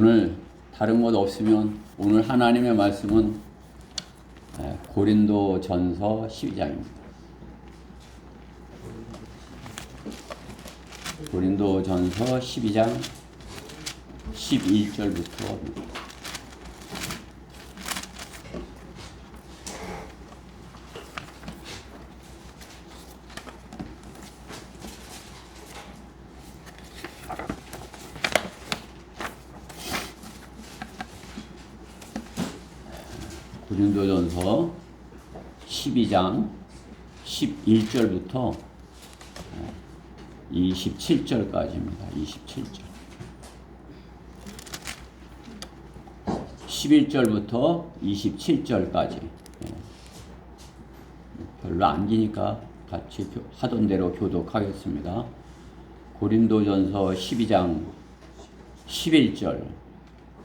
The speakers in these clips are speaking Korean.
오늘 다른 것 없으면 오늘 하나님의 말씀은 고린도전서 12장입니다. 고린도전서 12장 11절부터 고린도전서 12장 11절부터 27절까지입니다. 27절. 11절부터 27절까지. 별로 안 기니까 같이 하던 대로 교독하겠습니다. 고린도전서 12장 11절.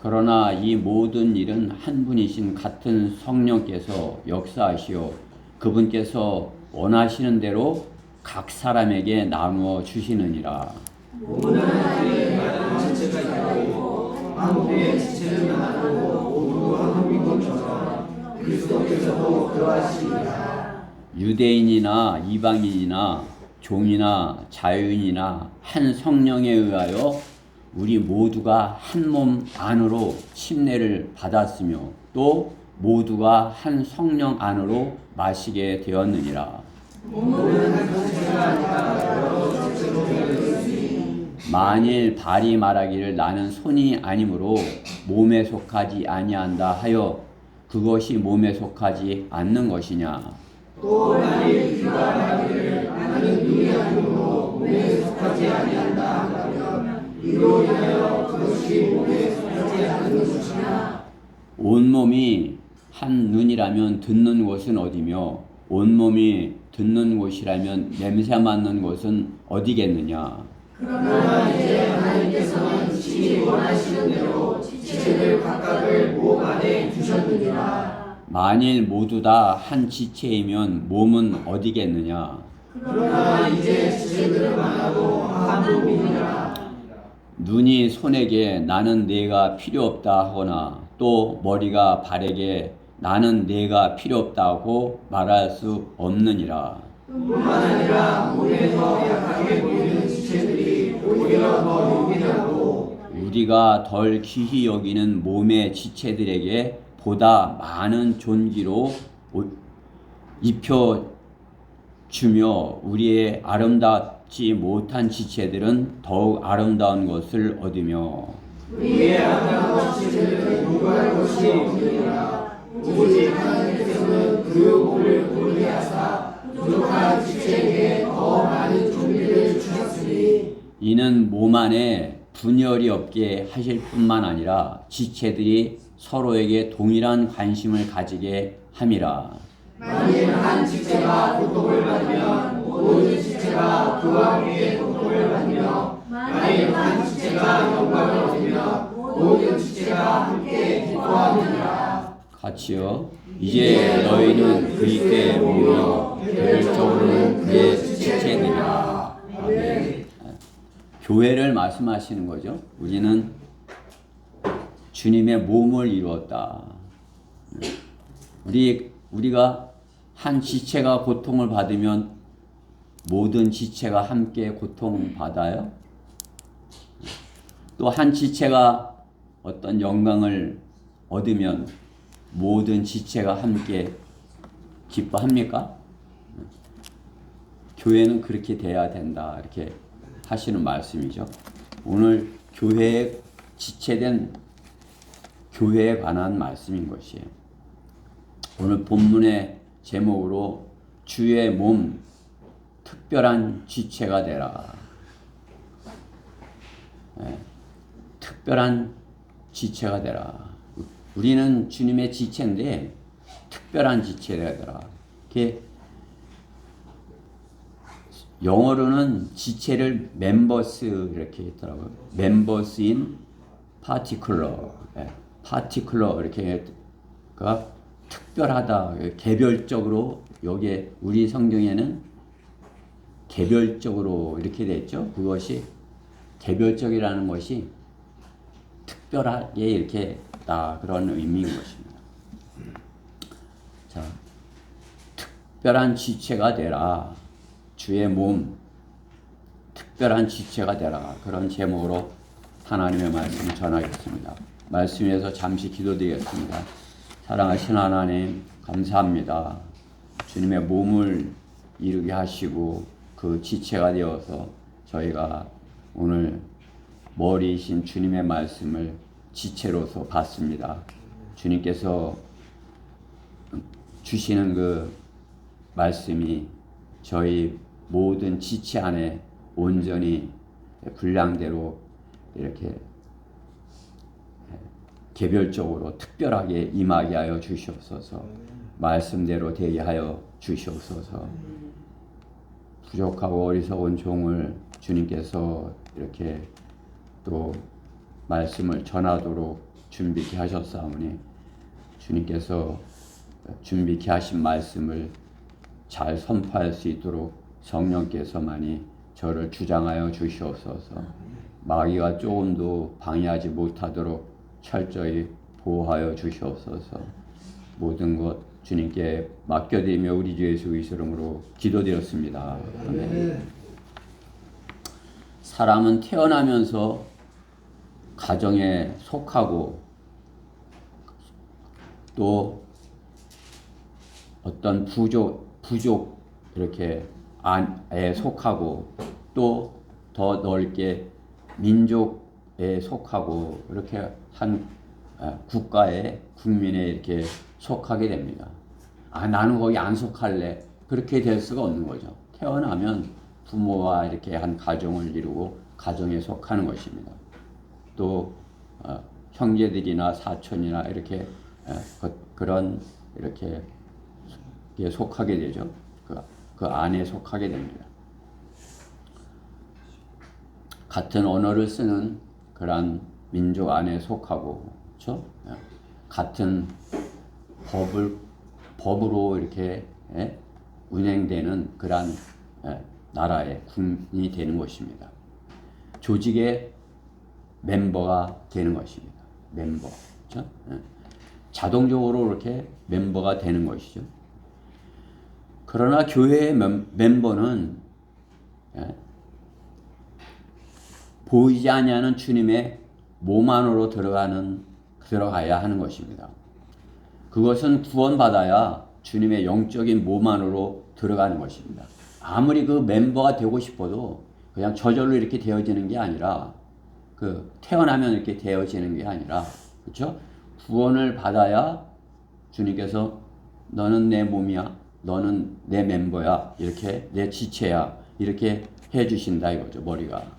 그러나 이 모든 일은 한 분이신 같은 성령께서 역사하시어 그분께서 원하시는 대로 각 사람에게 나누어 주시느니라. 모든 하나님의 지체가 있고 한국의 지체는 하나고 모두 한국인 것처럼 그리스도께서도 그러하시니라. 유대인이나 이방인이나 종이나 자유인이나 한 성령에 의하여 우리 모두가 한 몸 안으로 침례를 받았으며 또 모두가 한 성령 안으로 마시게 되었느니라. 만일 발이 말하기를 나는 손이 아니므로 몸에 속하지 아니한다 하여 그것이 몸에 속하지 않는 것이냐. 또 만일 귀가 말하기를 나는 눈이 아니므로 몸에 속하지 아니한다 하면 이로 인하여 그것이 몸에 속하지 않는 것이냐. 온몸이 한 눈이라면 듣는 곳은 어디며 온몸이 듣는 곳이라면 냄새 맡는 곳은 어디겠느냐. 그러나 이제 하나님께서는 친히 원하시는 대로 지체들 각각을 몸 안에 두셨느니라. 만일 모두 다 한 지체이면 몸은 어디겠느냐. 그러나 이제 지체들은 많아도 한 몸이니라. 눈이 손에게 나는 내가 필요 없다 하거나 또 머리가 발에게 나는 내가 필요 없다고 말할 수 없느니라. 뿐만 아니라 몸에서 약하게 보이는 지체들이 오히려 더 요긴하고 우리가 덜 귀히 여기는 몸의 지체들에게 보다 많은 존귀로 입혀주며 우리의 아름답지 못한 지체들은 더욱 아름다운 것을 얻으며 우리의 아름다운 지체들은 요구할 것이 없느니라. 오직 하나님께서는 그 몸을 고르게 하사 부족한 지체에게 더 많은 존귀를 주셨으니 이는 몸 안에 분열이 없게 하실 뿐만 아니라 지체들이 서로에게 동일한 관심을 가지게 함이라. 만일 한 지체가 고통을 받으면 모든 지체가 그와 함께 고통을 받으며 만일 한 지체가 영광을 얻으면 모든 지체가 함께 기뻐하느니라. 같이요. 이제 너희는 그리스도의 몸이요 개별적으로는 그의 지체들이라. 아멘. 교회를 말씀하시는 거죠. 우리는 주님의 몸을 이루었다. 우리가 한 지체가 고통을 받으면 모든 지체가 함께 고통받아요. 또 한 지체가 어떤 영광을 얻으면 모든 지체가 함께 기뻐합니까? 교회는 그렇게 돼야 된다. 이렇게 하시는 말씀이죠. 오늘 교회에 지체된 교회에 관한 말씀인 것이에요. 오늘 본문의 제목으로 주의 몸 특별한 지체가 되라. 특별한 지체가 되라. 우리는 주님의 지체인데 특별한 지체가 되라. 이렇게 영어로는 지체를 members 이렇게 있더라고요. members in particular. particular 이렇게 그러니까 특별하다. 개별적으로 여기에 우리 성경에는 개별적으로 이렇게 돼 있죠. 그것이 개별적이라는 것이 특별하게 이렇게 다 그런 의미인 것입니다. 자, 특별한 지체가 되라. 주의 몸, 특별한 지체가 되라. 그런 제목으로 하나님의 말씀을 전하겠습니다. 말씀 위해서 잠시 기도드리겠습니다. 사랑하신 하나님, 감사합니다. 주님의 몸을 이루게 하시고 그 지체가 되어서 저희가 오늘 머리이신 주님의 말씀을 지체로서 받습니다. 주님께서 주시는 그 말씀이 저희 모든 지체 안에 온전히 분량대로 이렇게 개별적으로 특별하게 임하게 하여 주시옵소서. 말씀대로 되게 하여 주시옵소서. 부족하고 어리석은 종을 주님께서 이렇게 또 말씀을 전하도록 준비케 하셨사오니 주님께서 준비케 하신 말씀을 잘 선포할 수 있도록 성령께서만이 저를 주장하여 주시옵소서. 마귀가 조금도 방해하지 못하도록 철저히 보호하여 주시옵소서. 모든 것 주님께 맡겨드리며 우리 주 예수 그리스도 이름으로 기도드렸습니다. 아멘. 사람은 태어나면서 가정에 속하고 또 어떤 부족 이렇게 안에 속하고 또 더 넓게 민족에 속하고 이렇게 한 국가에 국민에 이렇게 속하게 됩니다. 나는 거기 안 속할래. 그렇게 될 수가 없는 거죠. 태어나면 부모와 이렇게 한 가정을 이루고 가정에 속하는 것입니다. 또 형제들이나 사촌이나 이렇게 그런 이렇게 속하게 되죠. 그 안에 속하게 됩니다. 같은 언어를 쓰는 그런 민족 안에 속하고, 그렇죠? 같은 법으로 이렇게 운행되는 그런 나라의 국민이 되는 것입니다. 조직의 멤버가 되는 것입니다. 멤버, 그렇죠? 자동적으로 이렇게 멤버가 되는 것이죠. 그러나 교회의 멤버는 보이지 아니하는 주님의 몸 안으로 들어가야 하는 것입니다. 그것은 구원받아야 주님의 영적인 몸 안으로 들어가는 것입니다. 아무리 그 멤버가 되고 싶어도 그냥 저절로 이렇게 되어지는 게 아니라 태어나면 이렇게 되어지는 게 아니라, 그렇죠? 구원을 받아야 주님께서 너는 내 몸이야, 너는 내 멤버야, 이렇게 내 지체야, 이렇게 해주신다 이거죠. 머리가.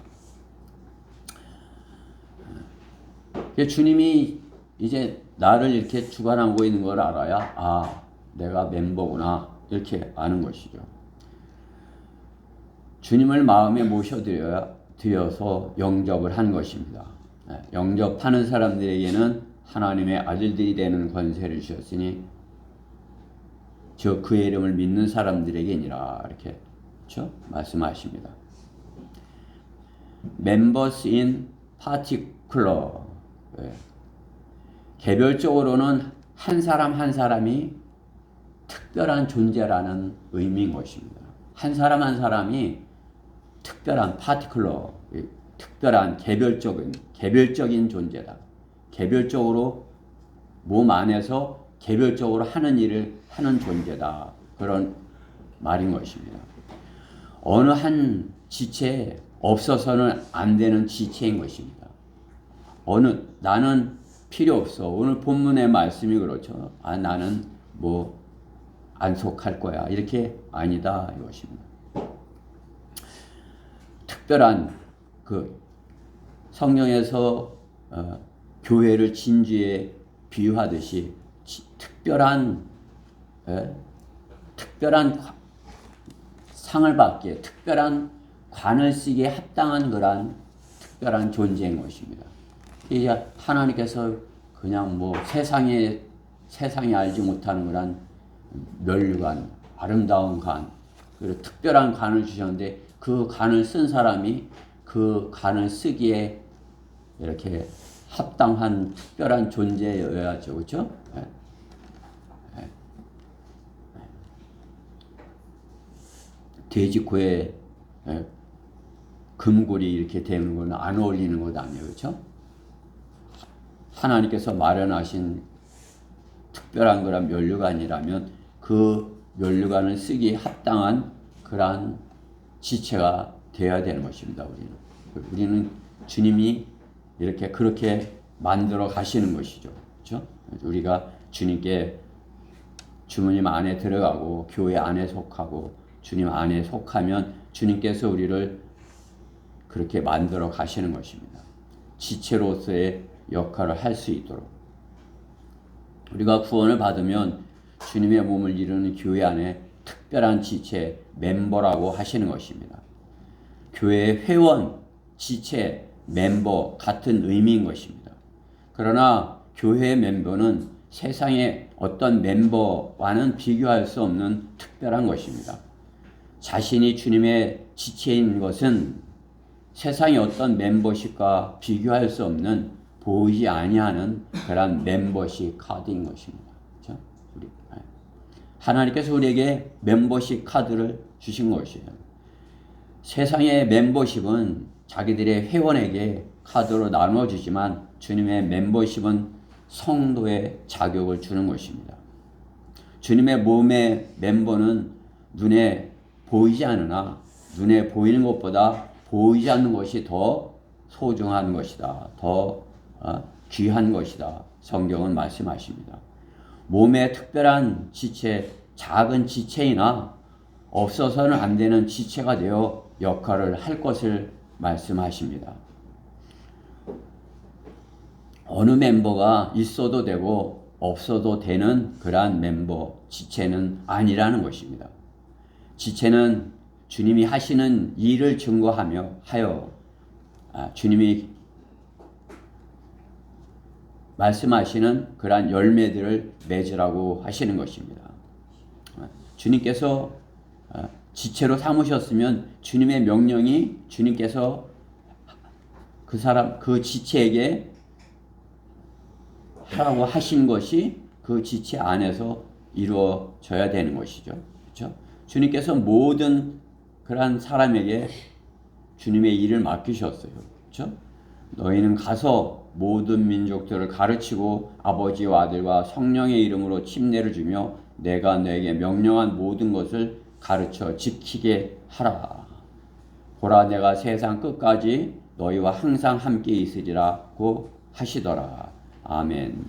주님이 이제 나를 이렇게 주관하고 있는 걸 알아야 내가 멤버구나 이렇게 아는 것이죠. 주님을 마음에 모셔드려서 영접을 한 것입니다. 영접하는 사람들에게는 하나님의 아들들이 되는 권세를 주셨으니 그의 이름을 믿는 사람들에게니라 이렇게 그렇죠? 말씀하십니다. Members in particular 개별적으로는 한 사람 한 사람이 특별한 존재라는 의미인 것입니다. 한 사람 한 사람이 특별한 particular, 특별한 개별적인 존재다. 개별적으로 몸 안에서 개별적으로 하는 일을 하는 존재다. 그런 말인 것입니다. 어느 한 지체에 없어서는 안 되는 지체인 것입니다. 나는 필요 없어. 오늘 본문의 말씀이 그렇죠. 나는 안 속할 거야. 이렇게 아니다 이것입니다. 특별한 성경에서 교회를 진주에 비유하듯이 특별한 상을 받기에 특별한 관을 쓰기에 합당한 그런 특별한 존재인 것입니다. 이제 하나님께서 그냥 세상이 알지 못하는 그런 면류관, 아름다운 관, 그리고 특별한 관을 주셨는데 그 관을 쓴 사람이 그 관을 쓰기에 이렇게 합당한 특별한 존재여야죠. 그렇죠? 돼지 코에 금골이 이렇게 되는 건 안 어울리는 것 아니에요. 그렇죠? 하나님께서 마련하신 특별한 그런 면류관이라면 그 면류관을 쓰기에 합당한 그러한 지체가 되어야 되는 것입니다. 우리는 주님이 이렇게 그렇게 만들어 가시는 것이죠. 그렇죠? 우리가 주님께 주님 안에 들어가고 교회 안에 속하고 주님 안에 속하면 주님께서 우리를 그렇게 만들어 가시는 것입니다. 지체로서의 역할을 할 수 있도록. 우리가 구원을 받으면 주님의 몸을 이루는 교회 안에 특별한 지체, 멤버라고 하시는 것입니다. 교회의 회원, 지체, 멤버 같은 의미인 것입니다. 그러나 교회의 멤버는 세상의 어떤 멤버와는 비교할 수 없는 특별한 것입니다. 자신이 주님의 지체인 것은 세상의 어떤 멤버십과 비교할 수 없는 보이지 아니하는 그런 멤버십 카드인 것입니다. 그렇죠? 하나님께서 우리에게 멤버십 카드를 주신 것이에요. 세상의 멤버십은 자기들의 회원에게 카드로 나누어지지만 주님의 멤버십은 성도의 자격을 주는 것입니다. 주님의 몸의 멤버는 눈에 보이지 않으나 눈에 보이는 것보다 보이지 않는 것이 더 소중한 것이다. 더 귀한 것이다. 성경은 말씀하십니다. 몸의 특별한 지체, 작은 지체이나 없어서는 안 되는 지체가 되어 역할을 할 것을 말씀하십니다. 어느 멤버가 있어도 되고 없어도 되는 그러한 멤버, 지체는 아니라는 것입니다. 지체는 주님이 하시는 일을 증거하며 주님이 말씀하시는 그러한 열매들을 맺으라고 하시는 것입니다. 주님께서 지체로 삼으셨으면 주님의 명령이 주님께서 그 지체에게 하라고 하신 것이 그 지체 안에서 이루어져야 되는 것이죠. 그렇죠? 주님께서 모든 그러한 사람에게 주님의 일을 맡기셨어요. 그렇죠? 너희는 가서 모든 민족들을 가르치고 아버지와 아들과 성령의 이름으로 침례를 주며 내가 너에게 명령한 모든 것을 가르쳐 지키게 하라. 보라, 내가 세상 끝까지 너희와 항상 함께 있으리라고 하시더라. 아멘.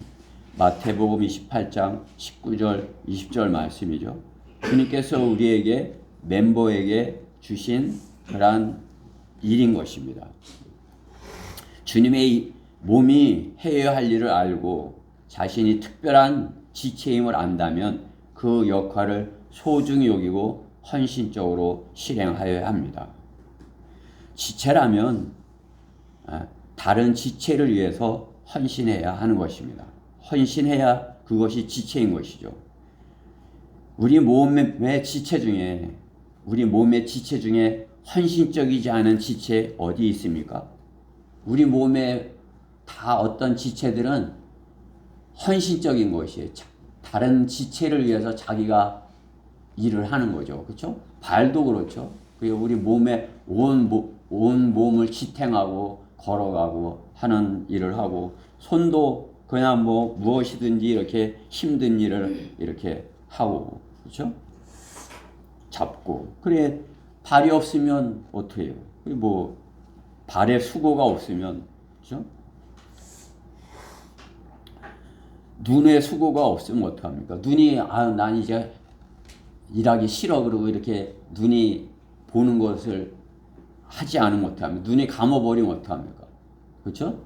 마태복음 28장 19절 20절 말씀이죠. 주님께서 우리에게 멤버에게 주신 그러한 일인 것입니다. 주님의 몸이 해야 할 일을 알고 자신이 특별한 지체임을 안다면 그 역할을 소중히 여기고 헌신적으로 실행하여야 합니다. 지체라면 다른 지체를 위해서 헌신해야 하는 것입니다. 헌신해야 그것이 지체인 것이죠. 우리 몸의 지체 중에 헌신적이지 않은 지체 어디 있습니까? 우리 몸에 다 어떤 지체들은 헌신적인 것이에요. 다른 지체를 위해서 자기가 일을 하는 거죠. 그렇죠? 발도 그렇죠. 우리 몸에 온 몸을 지탱하고 걸어가고 하는 일을 하고, 손도 그냥 무엇이든지 이렇게 힘든 일을 이렇게 하고, 그렇죠? 잡고. 그래, 발이 없으면 어떻게 해요? 발에 수고가 없으면, 그렇죠? 눈에 수고가 없으면 어떡합니까? 눈이, 난 이제 일하기 싫어. 그러고 이렇게 눈이 보는 것을 하지 않으면 어떡합니까? 눈이 감아버리면 어떡합니까? 그렇죠?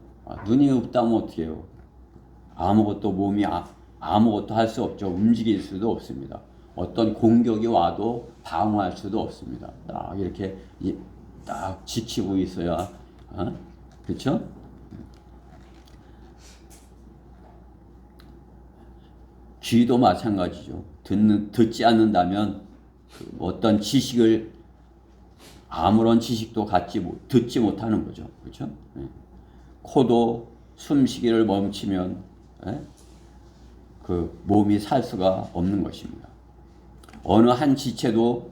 눈이 없다면 어떻게 해요? 아무것도 몸이 아무것도 할 수 없죠. 움직일 수도 없습니다. 어떤 공격이 와도 방어할 수도 없습니다. 딱 이렇게 딱 지키고 있어야, 그렇죠? 귀도 마찬가지죠. 듣지 않는다면 어떤 지식을, 아무런 지식도 듣지 못하는 거죠. 그렇죠? 코도 숨쉬기를 멈추면 그 몸이 살 수가 없는 것입니다. 어느 한 지체도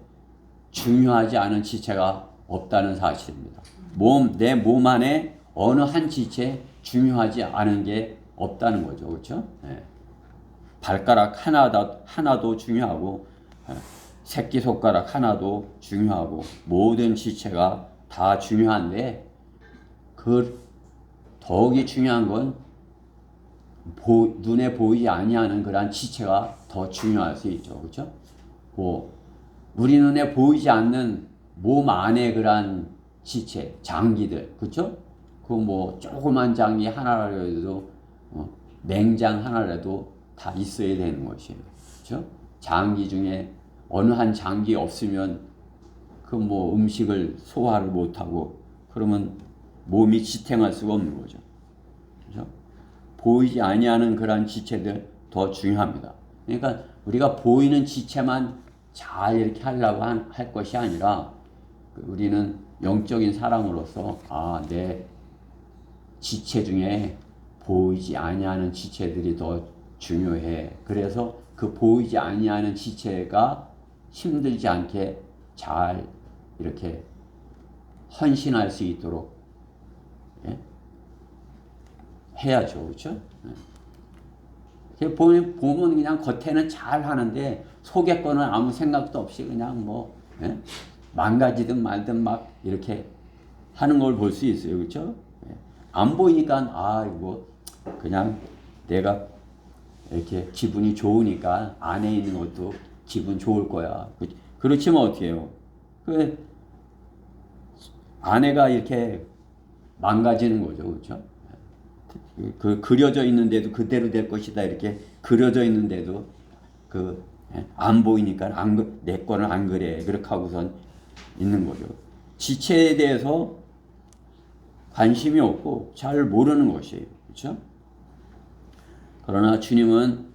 중요하지 않은 지체가 없다는 사실입니다. 내 몸 안에 어느 한 지체 중요하지 않은 게 없다는 거죠. 그렇죠? 발가락 하나도 중요하고 새끼손가락 하나도 중요하고 모든 지체가 다 중요한데 그 더욱이 중요한 건 눈에 보이지 아니하는 그러한 지체가 더 중요할 수 있죠. 그렇죠? 우리 눈에 보이지 않는 몸 안에 그러한 지체, 장기들, 그렇죠? 조그만 장기 하나라도 냉장 하나라도 다 있어야 되는 것이에요. 그렇죠? 장기 중에 어느 한 장기 없으면 음식을 소화를 못하고 그러면 몸이 지탱할 수가 없는 거죠. 그렇죠? 보이지 아니하는 그런 지체들 더 중요합니다. 그러니까 우리가 보이는 지체만 잘 이렇게 하려고 할 것이 아니라 우리는 영적인 사람으로서 내 지체 중에 보이지 아니하는 지체들이 더 중요해. 그래서 그 보이지 아니하는 지체가 힘들지 않게 잘 이렇게 헌신할 수 있도록 해야죠. 그렇죠? 보면 그냥 겉에는 잘 하는데 속에 거는 아무 생각도 없이 그냥 망가지든 말든 막 이렇게 하는 걸 볼 수 있어요. 그렇죠? 안 보이니까 이거 그냥 내가 이렇게 기분이 좋으니까 안에 있는 것도 기분 좋을 거야. 그렇지만 어떻게 해요? 아내가 이렇게 망가지는 거죠. 그렇죠? 그려져 있는데도 그대로 될 것이다 이렇게 그려져 있는데도 안 보이니까 내 거는 안 그래 그렇게 하고선 있는 거죠. 지체에 대해서 관심이 없고 잘 모르는 것이에요. 그렇죠? 그러나 주님은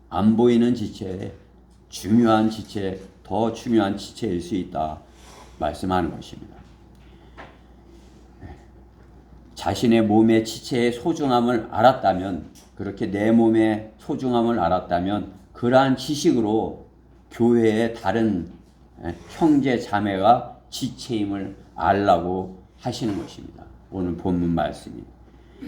안 보이는 지체, 중요한 지체, 더 중요한 지체일 수 있다 말씀하는 것입니다. 자신의 몸의 지체의 소중함을 알았다면, 그렇게 내 몸의 소중함을 알았다면 그러한 지식으로 교회의 다른 형제 자매가 지체임을 알라고 하시는 것입니다. 오늘 본문 말씀이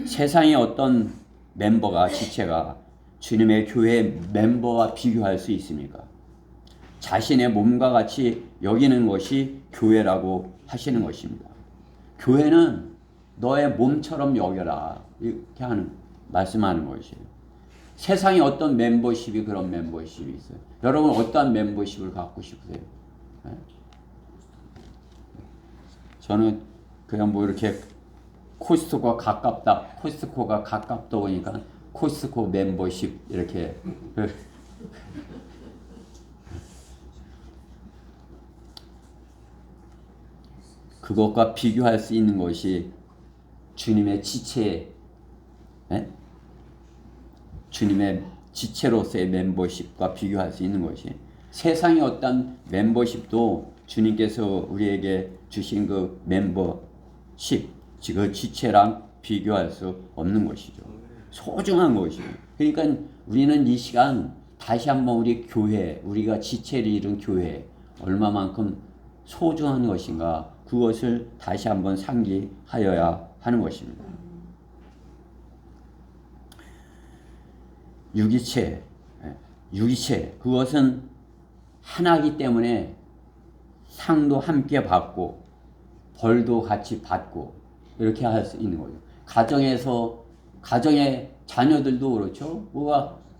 세상의 어떤 멤버가 지체가 주님의 교회 멤버와 비교할 수 있습니까? 자신의 몸과 같이 여기는 것이 교회라고 하시는 것입니다. 교회는 너의 몸처럼 여겨라 이렇게 말씀하는 것이에요. 세상에 어떤 멤버십이 그런 멤버십이 있어요. 여러분 어떠한 멤버십을 갖고 싶으세요? 저는 그냥 이렇게 코스트코가 가깝다 보니까 코스트코 멤버십 이렇게 그것과 비교할 수 있는 것이 주님의 지체, 주님의 지체로서의 membership과 비교할 수 있는 것이 세상의 어떤 멤버십도 주님께서 우리에게 주신 그 멤버십, 그 지체랑 비교할 수 없는 것이죠. 소중한 것이에요. 그러니까 우리는 이 시간 다시 한번 우리 교회, 우리가 지체를 이룬 교회 얼마만큼 소중한 것인가 그것을 다시 한번 상기하여야 하는 것입니다. 유기체 그것은 하나이기 때문에 상도 함께 받고 벌도 같이 받고 이렇게 할 수 있는 거죠. 가정의 자녀들도 그렇죠.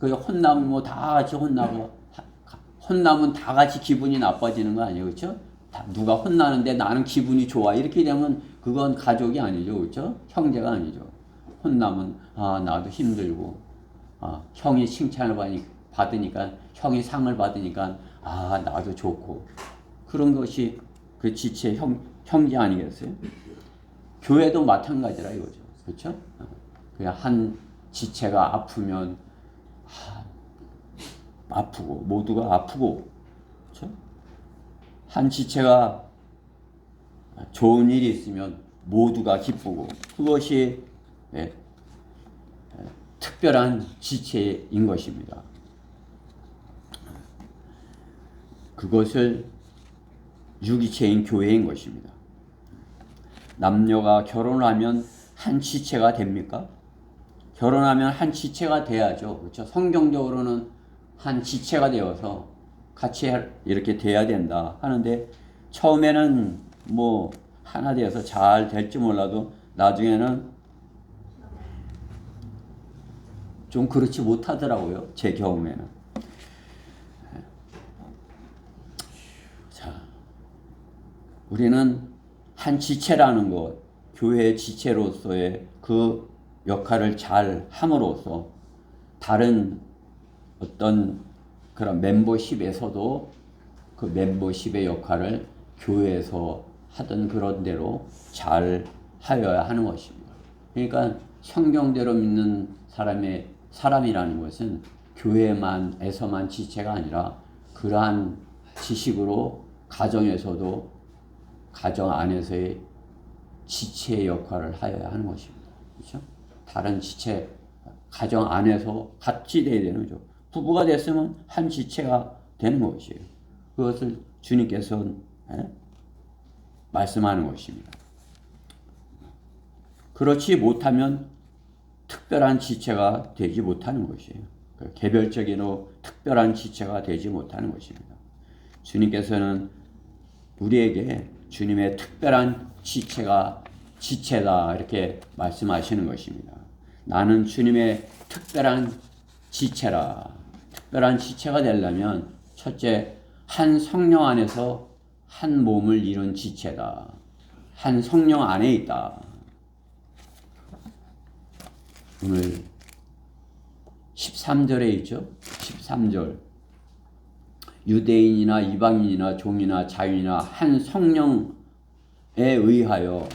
혼나면 다 같이 혼나면 다 같이 기분이 나빠지는 거 아니에요, 그렇죠? 누가 혼나는데 나는 기분이 좋아 이렇게 되면 그건 가족이 아니죠, 그렇죠? 형제가 아니죠. 혼나면 나도 힘들고 형이 칭찬을 받으니까 형이 상을 받으니까 나도 좋고 그런 것이 그 지체 형제 아니겠어요? 교회도 마찬가지라 이거죠, 그렇죠? 그냥 한 지체가 아프면 아프고 모두가 아프고 그렇죠? 한 지체가 좋은 일이 있으면 모두가 기쁘고 그것이 특별한 지체인 것입니다. 그것을 유기체인 교회인 것입니다. 남녀가 결혼하면 한 지체가 됩니까? 결혼하면 한 지체가 돼야죠. 그렇죠? 성경적으로는 한 지체가 되어서 같이 이렇게 돼야 된다 하는데, 처음에는 뭐 하나 되어서 잘 될지 몰라도 나중에는 좀 그렇지 못하더라고요. 제 경험에는. 자, 우리는 한 지체라는 것, 교회의 지체로서의 그 역할을 잘 함으로써 다른 어떤 그런 멤버십에서도 그 멤버십의 역할을 교회에서 하던 그런 대로 잘 하여야 하는 것입니다. 그러니까 성경대로 믿는 사람이라는 것은 교회만에서만 지체가 아니라 그러한 지식으로 가정에서도 가정 안에서의 지체의 역할을 하여야 하는 것입니다. 그렇죠? 다른 지체, 가정 안에서 같이 돼야 되는 거죠. 부부가 됐으면 한 지체가 되는 것이에요. 그것을 주님께서 말씀하는 것입니다. 그렇지 못하면 특별한 지체가 되지 못하는 것이에요. 개별적이고 특별한 지체가 되지 못하는 것입니다. 주님께서는 우리에게 주님의 특별한 지체다 이렇게 말씀하시는 것입니다. 나는 주님의 특별한 지체라. 특별한 지체가 되려면 첫째, 한 성령 안에서 한 몸을 이룬 지체다. 한 성령 안에 있다. 오늘 13절에 있죠. 13절. 유대인이나 이방인이나 종이나 자유이나 한 성령에 의하여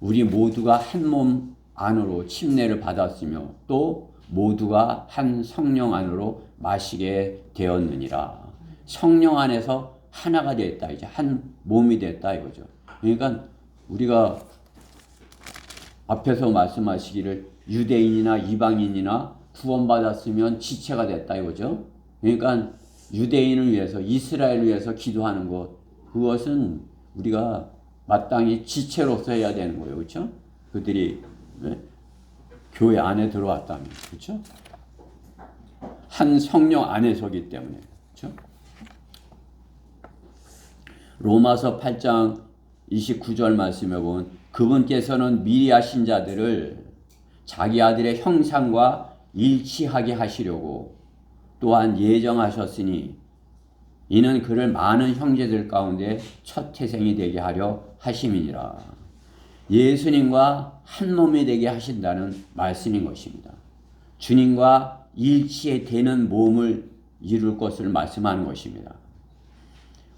우리 모두가 한 몸 안으로 침례를 받았으며 또 모두가 한 성령 안으로 마시게 되었느니라. 성령 안에서 하나가 됐다. 이제 한 몸이 됐다 이거죠. 그러니까 우리가 앞에서 말씀하시기를 유대인이나 이방인이나 구원받았으면 지체가 됐다 이거죠. 그러니까 유대인을 위해서, 이스라엘을 위해서 기도하는 것, 그것은 우리가 마땅히 지체로서 해야 되는 거예요. 그렇죠? 그들이 교회 안에 들어왔다면, 그렇죠? 한 성령 안에 서기 때문에, 그렇죠? 로마서 8장 29절 말씀에 보면 그분께서는 미리 하신 자들을 자기 아들의 형상과 일치하게 하시려고 또한 예정하셨으니 이는 그를 많은 형제들 가운데 첫 태생이 되게 하려 하심이니라. 예수님과 한 몸이 되게 하신다는 말씀인 것입니다. 주님과 일치되는 몸을 이룰 것을 말씀하는 것입니다.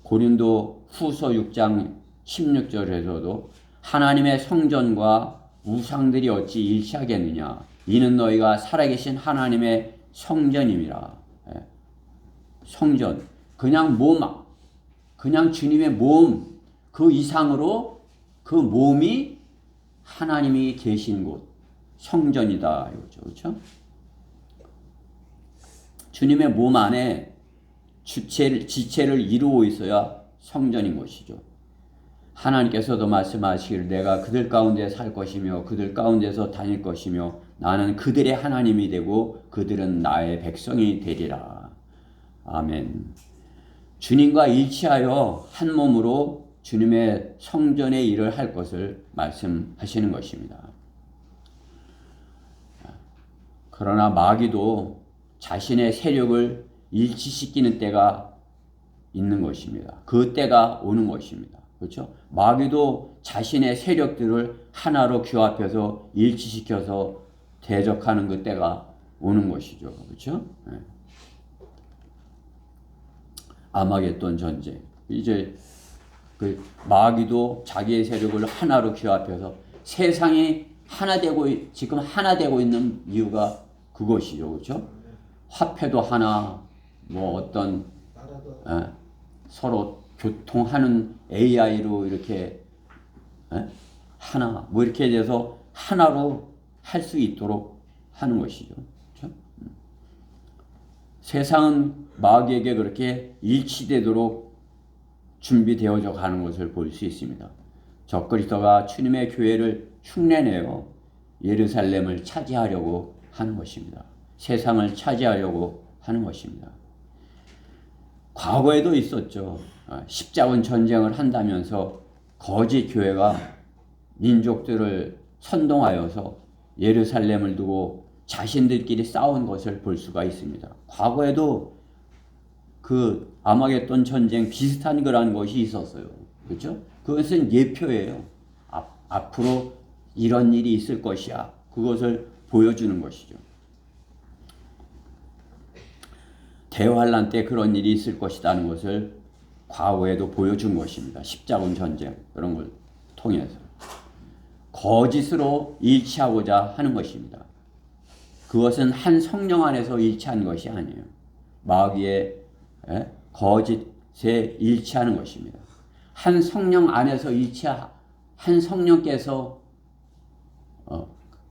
고린도 후서 6장 16절에서도 하나님의 성전과 우상들이 어찌 일치하겠느냐 이는 너희가 살아계신 하나님의 성전임이라. 성전, 그냥 몸, 그냥 주님의 몸 그 이상으로 그 몸이 하나님이 계신 곳 성전이다 이거죠. 그렇죠? 주님의 몸 안에 지체를 이루고 있어야 성전인 것이죠. 하나님께서도 말씀하시기를 내가 그들 가운데 살 것이며 그들 가운데서 다닐 것이며 나는 그들의 하나님이 되고 그들은 나의 백성이 되리라. 아멘. 주님과 일치하여 한 몸으로 주님의 성전의 일을 할 것을 말씀하시는 것입니다. 그러나 마귀도 자신의 세력을 일치시키는 때가 있는 것입니다. 그 때가 오는 것입니다. 그렇죠? 마귀도 자신의 세력들을 하나로 규합해서 일치시켜서 대적하는 그 때가 오는 것이죠. 그렇죠? 네. 아마겟돈 전쟁. 이제 그 마귀도 자기의 세력을 하나로 규합해서 세상이 지금 하나 되고 있는 이유가 그것이죠. 그렇죠? 화폐도 하나, 뭐 어떤 서로 교통하는 AI로 이렇게 하나 뭐 이렇게 돼서 하나로 할 수 있도록 하는 것이죠. 그렇죠? 세상은 마귀에게 그렇게 일치되도록 준비되어져 가는 것을 볼 수 있습니다. 적그리스도가 주님의 교회를 흉내내어 예루살렘을 차지하려고 하는 것입니다. 세상을 차지하려고 하는 것입니다. 과거에도 있었죠. 십자군 전쟁을 한다면서 거짓 교회가 민족들을 선동하여서 예루살렘을 두고 자신들끼리 싸운 것을 볼 수가 있습니다. 과거에도 그 아마겟돈 전쟁 비슷한 그런 것이 있었어요. 그렇죠? 그것은 예표예요. 앞으로 이런 일이 있을 것이야. 그것을 보여주는 것이죠. 대환란 때 그런 일이 있을 것이라는 것을 과거에도 보여준 것입니다. 십자군 전쟁 그런 걸 통해서 거짓으로 일치하고자 하는 것입니다. 그것은 한 성령 안에서 일치한 것이 아니에요. 마귀의 거짓에 일치하는 것입니다. 한 성령 안에서 한 성령께서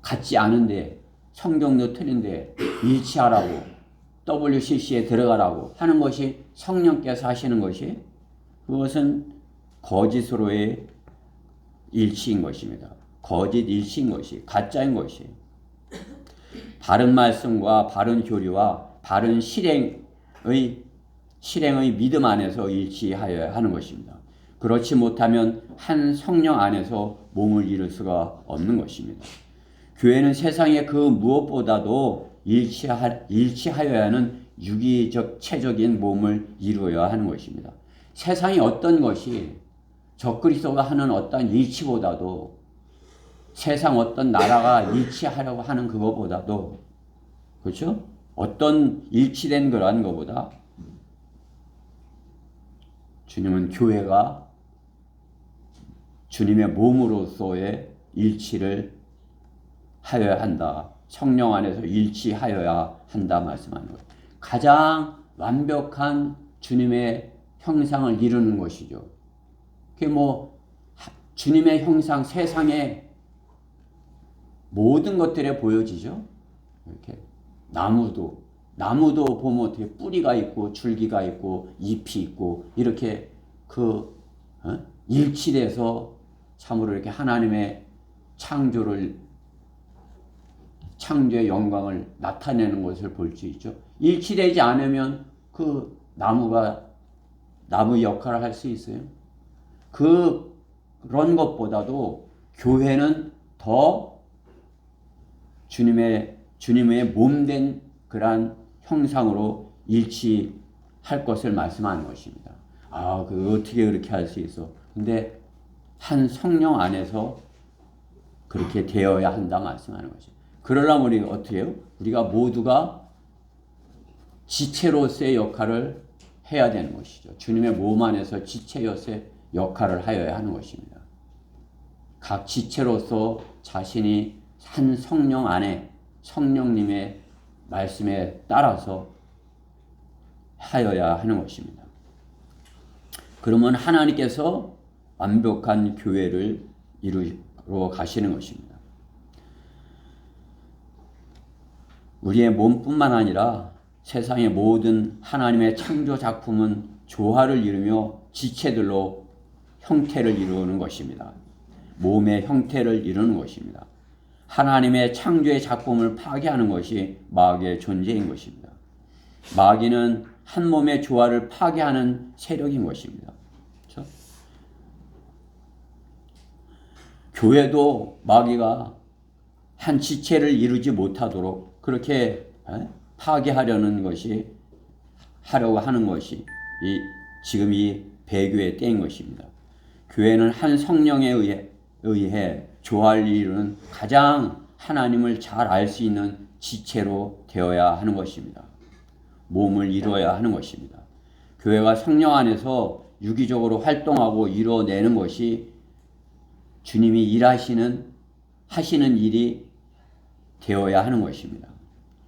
같지 않은데 성경도 틀린데 일치하라고 WCC에 들어가라고 하는 것이 성령께서 하시는 것이 그것은 거짓으로의 일치인 것입니다. 거짓 일치인 것이 가짜인 것이 바른 말씀과 바른 교리와 바른 실행의 믿음 안에서 일치하여야 하는 것입니다. 그렇지 못하면 한 성령 안에서 몸을 이룰 수가 없는 것입니다. 교회는 세상의 그 무엇보다도 일치하여야 하는 유기적 체적인 몸을 이루어야 하는 것입니다. 세상이 어떤 것이 적그리스도가 하는 어떤 일치보다도 세상 어떤 나라가 일치하려고 하는 그거보다도 그렇죠? 어떤 일치된 거라는 것보다 주님은 교회가 주님의 몸으로서의 일치를 하여야 한다. 성령 안에서 일치하여야 한다 말씀하는 거예요. 가장 완벽한 주님의 형상을 이루는 것이죠. 그게 주님의 형상 세상에 모든 것들에 보여지죠. 이렇게 나무도 보면 어떻게 뿌리가 있고 줄기가 있고 잎이 있고 이렇게 일치돼서 참으로 이렇게 하나님의 창조의 영광을 나타내는 것을 볼 수 있죠. 일치되지 않으면 그 나무 역할을 할 수 있어요. 그런 것보다도 교회는 더 주님의 몸된 그러한 형상으로 일치할 것을 말씀하는 것입니다. 그 어떻게 그렇게 할 수 있어? 근데 한 성령 안에서 그렇게 되어야 한다 말씀하는 것이죠. 그러려면 우리가 어떻게 해요? 우리가 모두가 지체로서의 역할을 해야 되는 것이죠. 주님의 몸 안에서 지체로서의 역할을 하여야 하는 것입니다. 각 지체로서 자신이 한 성령 안에 성령님의 말씀에 따라서 하여야 하는 것입니다. 그러면 하나님께서 완벽한 교회를 이루어 가시는 것입니다. 우리의 몸뿐만 아니라 세상의 모든 하나님의 창조 작품은 조화를 이루며 지체들로 형태를 이루는 것입니다. 몸의 형태를 이루는 것입니다. 하나님의 창조의 작품을 파괴하는 것이 마귀의 존재인 것입니다. 마귀는 한 몸의 조화를 파괴하는 세력인 것입니다. 그렇죠? 교회도 마귀가 한 지체를 이루지 못하도록 그렇게 파괴하려는 하려고 하는 것이 지금 이 배교의 때인 것입니다. 교회는 한 성령에 의해 조화를 이루는 가장 하나님을 잘 알 수 있는 지체로 되어야 하는 것입니다. 몸을 이루어야 하는 것입니다. 교회가 성령 안에서 유기적으로 활동하고 이루어내는 것이 주님이 하시는 일이 되어야 하는 것입니다.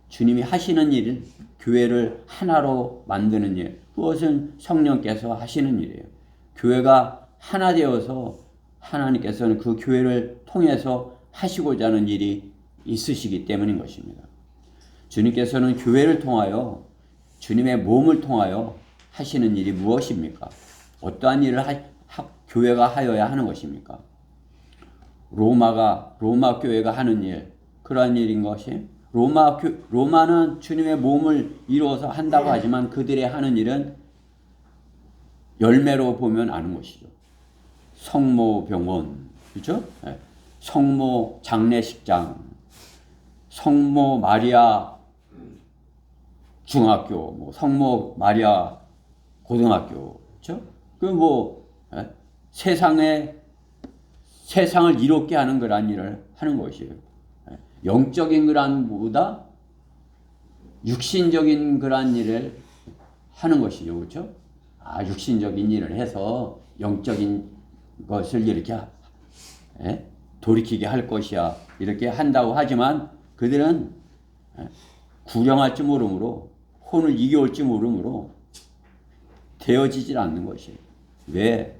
주님이 하시는 일은 교회를 하나로 만드는 일, 그것은 성령께서 하시는 일이에요. 교회가 하나 되어서 하나님께서는 그 교회를 통해서 하시고자 하는 일이 있으시기 때문인 것입니다. 주님께서는 교회를 통하여 주님의 몸을 통하여 하시는 일이 무엇입니까? 어떠한 일을 교회가 하여야 하는 것입니까? 로마 교회가 하는 일, 그러한 일인 것이 로마는 주님의 몸을 이루어서 한다고 하지만 그들의 하는 일은 열매로 보면 아는 것이죠. 성모병원, 그렇죠? 성모 장례식장, 성모 마리아 중학교, 성모 마리아 고등학교, 그렇죠? 세상을 이롭게 하는 그런 일을 하는 것이에요. 영적인 그런 보다 육신적인 그런 일을 하는 것이죠, 그렇죠? 육신적인 일을 해서 영적인 것을 이렇게 돌이키게 할 것이야, 이렇게 한다고 하지만 그들은 구령할 줄 모르므로, 혼을 이겨올 줄 모르므로 되어지질 않는 것이에요. 왜?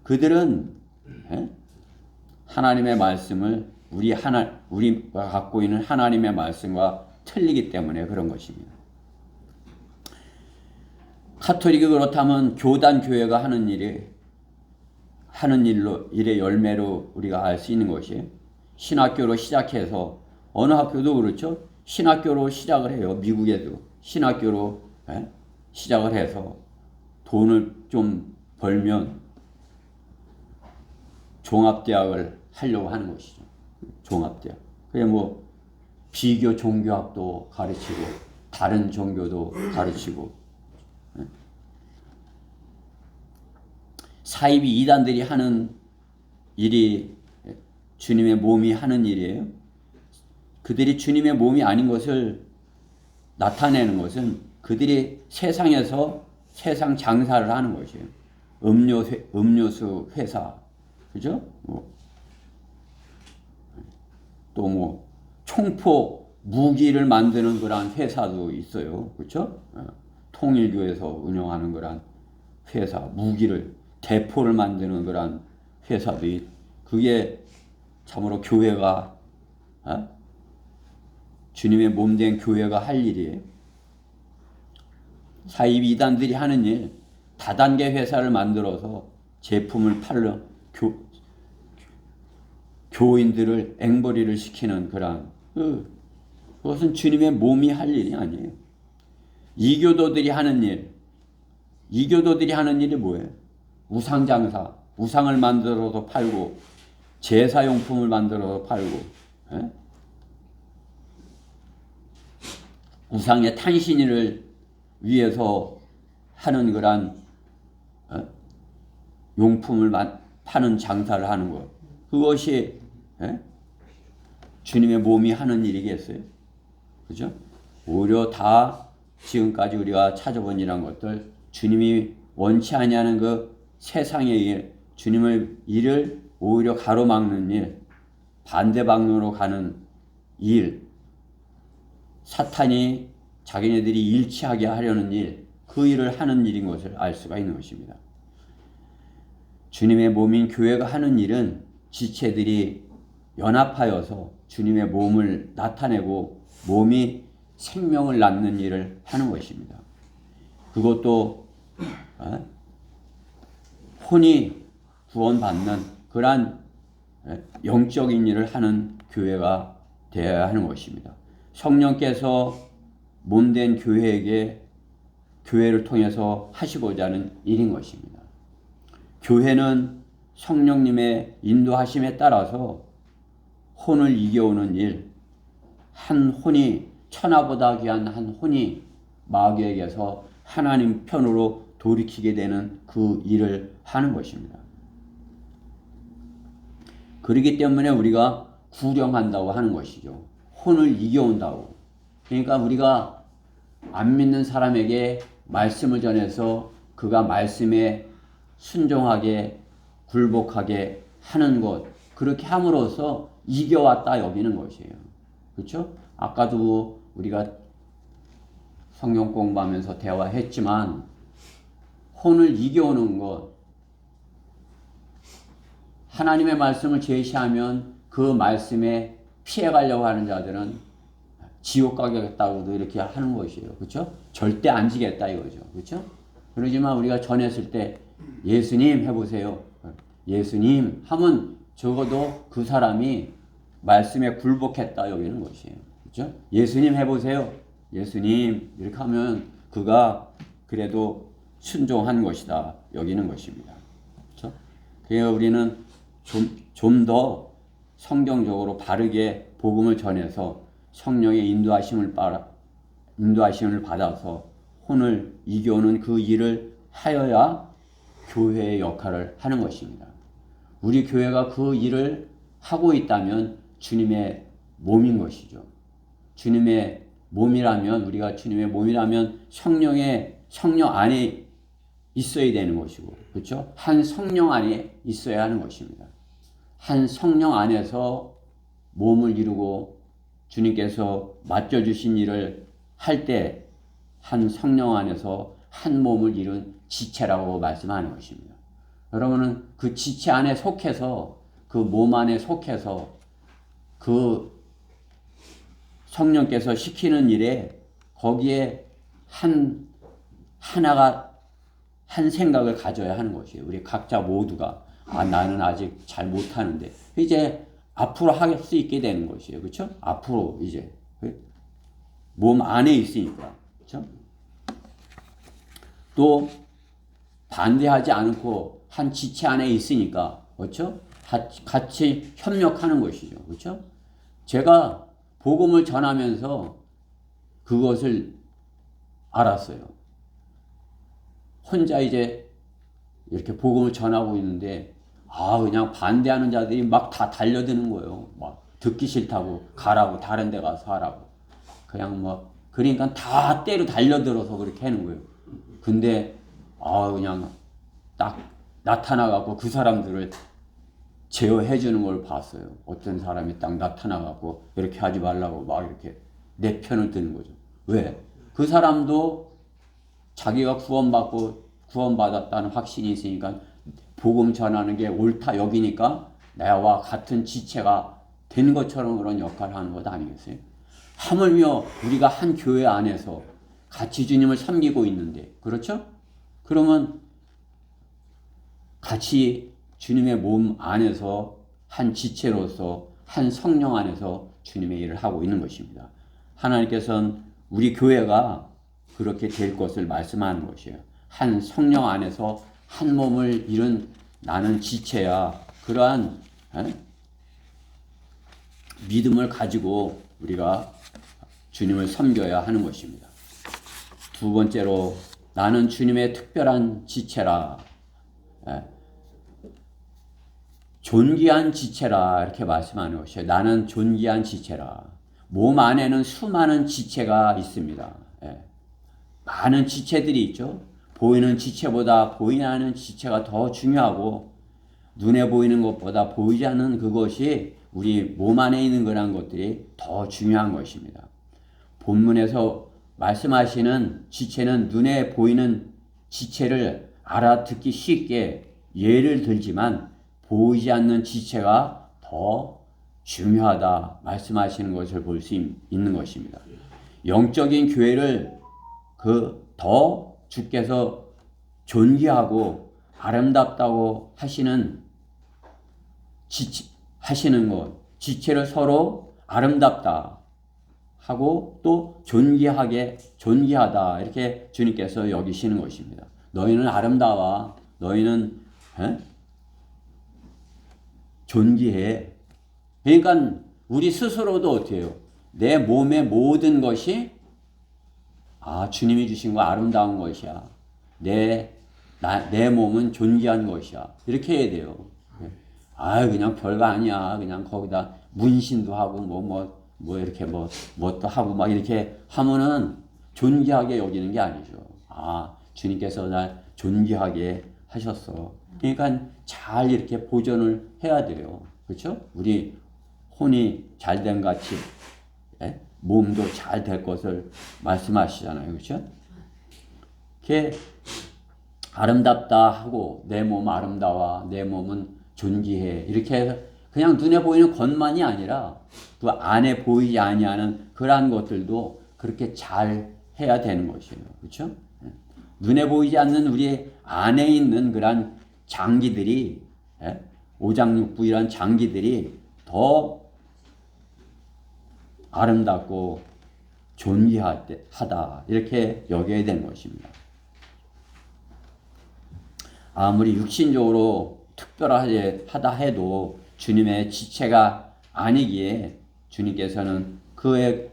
그들은 하나님의 말씀을 우리가 갖고 있는 하나님의 말씀과 틀리기 때문에 그런 것입니다. 카톨릭이 그렇다면 교단 교회가 하는 일의 열매로 우리가 알 수 있는 것이, 신학교로 시작해서 어느 학교도 그렇죠. 신학교로 시작을 해요. 미국에도 신학교로 시작을 해서 돈을 좀 벌면 종합대학을 하려고 하는 것이죠. 종합대학. 그게 비교 종교학도 가르치고 다른 종교도 가르치고, 사이비 이단들이 하는 일이 주님의 몸이 하는 일이에요. 그들이 주님의 몸이 아닌 것을 나타내는 것은 그들이 세상에서 세상 장사를 하는 것이에요. 음료수 회사, 그죠? 또 총포 무기를 만드는 그런 회사도 있어요. 그렇죠? 통일교에서 운영하는 그런 회사, 대포를 만드는 그런 회사도 그게 참으로 교회가 주님의 몸된 교회가 할 일이에요. 사이비 이단들이 하는 일, 다단계 회사를 만들어서 제품을 팔러 교인들을 앵벌이를 시키는 그것은 주님의 몸이 할 일이 아니에요. 이교도들이 하는 일이 뭐예요? 우상장사, 우상을 만들어서 팔고 제사용품을 만들어서 팔고, 우상의 탄신일을 위해서 하는 그런 용품을 파는 장사를 하는 것, 그것이 주님의 몸이 하는 일이겠어요? 그죠? 오히려 다 지금까지 우리가 찾아본 이런 것들, 주님이 원치 아니하는 그 세상의 일, 주님의 일을 오히려 가로막는 일, 반대 방향으로 가는 일, 사탄이 자기네들이 일치하게 하려는 일, 그 일을 하는 일인 것을 알 수가 있는 것입니다. 주님의 몸인 교회가 하는 일은 지체들이 연합하여서 주님의 몸을 나타내고 몸이 생명을 낳는 일을 하는 것입니다. 그것도 혼이 구원받는 그러한 영적인 일을 하는 교회가 되어야 하는 것입니다. 성령께서 몸된 교회를 통해서 하시고자 하는 일인 것입니다. 교회는 성령님의 인도하심에 따라서 혼을 이겨오는 일, 천하보다 귀한 한 혼이 마귀에게서 하나님 편으로 돌이키게 되는 그 일을 하는 것입니다. 그렇기 때문에 우리가 구령한다고 하는 것이죠. 혼을 이겨온다고. 그러니까 우리가 안 믿는 사람에게 말씀을 전해서 그가 말씀에 순종하게 굴복하게 하는 것, 그렇게 함으로써 이겨왔다 여기는 것이에요. 그렇죠? 아까도 우리가 성경 공부하면서 대화했지만 혼을 이겨오는 것, 하나님의 말씀을 제시하면 그 말씀에 피해 가려고 하는 자들은 지옥 가겠다고도 이렇게 하는 것이에요. 그렇죠? 절대 안 지겠다 이거죠. 그렇죠? 그러지만 우리가 전했을 때 예수님 해보세요. 예수님 하면 적어도 그 사람이 말씀에 굴복했다 여기는 것이에요. 그렇죠? 예수님 해보세요. 예수님 이렇게 하면 그가 그래도 순종한 것이다 여기는 것입니다. 그렇죠? 그래서 우리는 좀 더 성경적으로 바르게 복음을 전해서 성령의 인도하심을 받아서 혼을 이겨오는 그 일을 하여야 교회의 역할을 하는 것입니다. 우리 교회가 그 일을 하고 있다면 주님의 몸인 것이죠. 주님의 몸이라면 우리가 주님의 몸이라면 성령 안에 있어야 되는 것이고, 그렇죠? 한 성령 안에 있어야 하는 것입니다. 한 성령 안에서 몸을 이루고 주님께서 맡겨주신 일을 할 때 한 성령 안에서 한 몸을 이룬 지체라고 말씀하는 것입니다. 여러분은 그 지체 안에 속해서 그 몸 안에 속해서 그 성령께서 시키는 일에 거기에 하나가 한 생각을 가져야 하는 것이에요. 우리 각자 모두가 나는 아직 잘 못하는데 이제 앞으로 할 수 있게 되는 것이에요. 그렇죠? 앞으로 이제 몸 안에 있으니까. 그렇죠? 또 반대하지 않고 한 지체 안에 있으니까 그렇죠? 같이 협력하는 것이죠. 그렇죠? 제가 복음을 전하면서 그것을 알았어요. 혼자 이제 이렇게 복음을 전하고 있는데 그냥 반대하는 자들이 막 다 달려드는 거예요. 막 듣기 싫다고 가라고 다른 데 가서 하라고. 그냥 그러니까 다 때로 달려들어서 그렇게 하는 거예요. 근데 그냥 딱 나타나갖고 그 사람들을 제어해 주는 걸 봤어요. 어떤 사람이 딱 나타나갖고 이렇게 하지 말라고 막 이렇게 내 편을 드는 거죠. 왜? 그 사람도 자기가 구원받았다는 확신이 있으니까 복음 전하는 게 옳다 여기니까 나와 같은 지체가 된 것처럼 그런 역할을 하는 것 아니겠어요? 하물며 우리가 한 교회 안에서 같이 주님을 섬기고 있는데, 그렇죠? 그러면 같이 주님의 몸 안에서 한 지체로서 한 성령 안에서 주님의 일을 하고 있는 것입니다. 하나님께서는 우리 교회가 그렇게 될 것을 말씀하는 것이에요. 한 성령 안에서 한 몸을 이룬 나는 지체야. 그러한 믿음을 가지고 우리가 주님을 섬겨야 하는 것입니다. 두 번째로 나는 주님의 특별한 지체라. 존귀한 지체라 이렇게 말씀하는 것이에요. 나는 존귀한 지체라. 몸 안에는 수많은 지체가 있습니다. 많은 지체들이 있죠. 보이는 지체보다 보이지 않는 지체가 더 중요하고 눈에 보이는 것보다 보이지 않는 그것이 우리 몸 안에 있는 그런 것들이 더 중요한 것입니다. 본문에서 말씀하시는 지체는 눈에 보이는 지체를 알아듣기 쉽게 예를 들지만 보이지 않는 지체가 더 중요하다 말씀하시는 것을 볼 수 있는 것입니다. 영적인 교회를 더 주께서 존귀하고 아름답다고 하시는 지체를 서로 아름답다 하고 또 존귀하다 이렇게 주님께서 여기시는 것입니다. 너희는 아름다워. 너희는 존귀해. 그러니까 우리 스스로도 어떻게 해요? 내 몸의 모든 것이 주님이 주신 거 아름다운 것이야. 내 몸은 존귀한 것이야. 이렇게 해야 돼요. 그냥 별거 아니야. 그냥 거기다 문신도 하고 이렇게 또 하고 막 이렇게 하면은 존귀하게 여기는 게 아니죠. 주님께서 날 존귀하게 하셨어. 그러니까 잘 이렇게 보존을 해야 돼요. 그렇죠? 우리 혼이 잘된 같이 몸도 잘 될 것을 말씀하시잖아요. 그렇죠? 이렇게 아름답다 하고 내 몸 아름다워. 내 몸은 존귀해. 이렇게 해서 그냥 눈에 보이는 것만이 아니라 그 안에 보이지 아니하는 그러한 것들도 그렇게 잘 해야 되는 것이에요. 그렇죠? 눈에 보이지 않는 우리 안에 있는 그러한 장기들이, 오장육부 이런 장기들이 더 아름답고 존귀하다 이렇게 여겨야 되는 것입니다. 아무리 육신적으로 특별하다 해도 주님의 지체가 아니기에 주님께서는 그의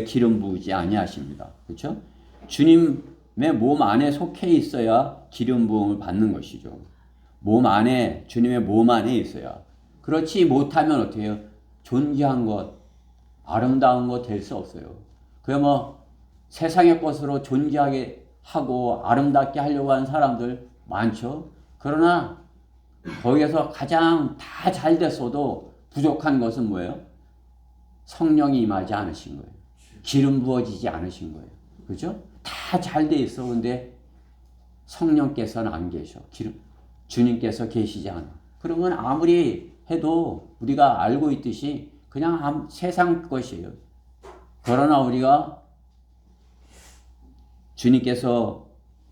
기름 부으지 아니하십니다. 그렇죠? 주님의 몸 안에 속해 있어야 기름 부음을 받는 것이죠. 몸 안에, 주님의 몸 안에 있어야. 그렇지 못하면 어떻게 해요? 존귀한 것, 아름다운 것 될 수 없어요. 그게 뭐 세상의 것으로 존귀하게 하고 아름답게 하려고 하는 사람들 많죠. 그러나 거기에서 가장 다 잘 됐어도 부족한 것은 뭐예요? 성령이 임하지 않으신 거예요. 기름 부어지지 않으신 거예요. 그죠? 다 잘 돼 있어. 근데 성령께서는 안 계셔. 주님께서 계시지 않아. 그러면 아무리 해도 우리가 알고 있듯이 그냥 세상 것이에요. 그러나 우리가 주님께서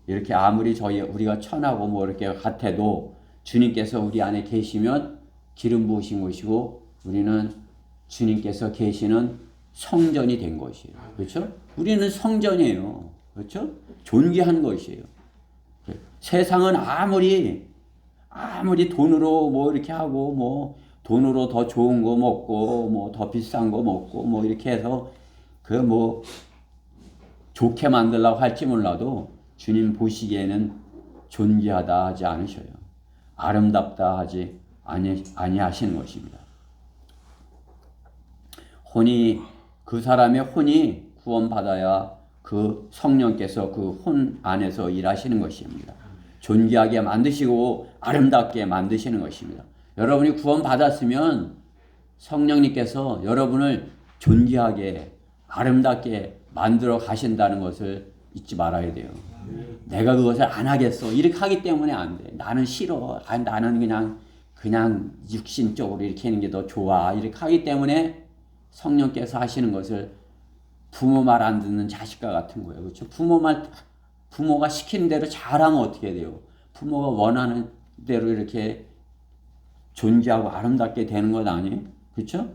이렇게 아무리 우리가 천하고 뭐 이렇게 같아도 주님께서 우리 안에 계시면 기름 부으신 것이고 우리는 주님께서 계시는 성전이 된 것이에요. 그렇죠? 우리는 성전이에요. 그렇죠? 존귀한 것이에요. 세상은 아무리 돈으로 뭐 이렇게 하고 뭐 돈으로 더 좋은 거 먹고 뭐 더 비싼 거 먹고 뭐 이렇게 해서 그 뭐 좋게 만들려고 할지 몰라도 주님 보시기에는 존귀하다 하지 않으셔요. 아름답다 하지 아니하시는 것입니다. 그 사람의 혼이 구원받아야 그 성령께서 그 혼 안에서 일하시는 것입니다. 존귀하게 만드시고 아름답게 만드시는 것입니다. 여러분이 구원받았으면 성령님께서 여러분을 존귀하게 아름답게 만들어 가신다는 것을 잊지 말아야 돼요. 내가 그것을 안 하겠어. 이렇게 하기 때문에 안 돼. 나는 싫어. 나는 그냥 육신적으로 이렇게 하는 게 더 좋아. 이렇게 하기 때문에 성령께서 하시는 것을 부모 말 안 듣는 자식과 같은 거예요. 그렇죠? 부모가 시키는 대로 잘하면 어떻게 돼요? 부모가 원하는 대로 이렇게 존재하고 아름답게 되는 것 아니에요? 그렇죠?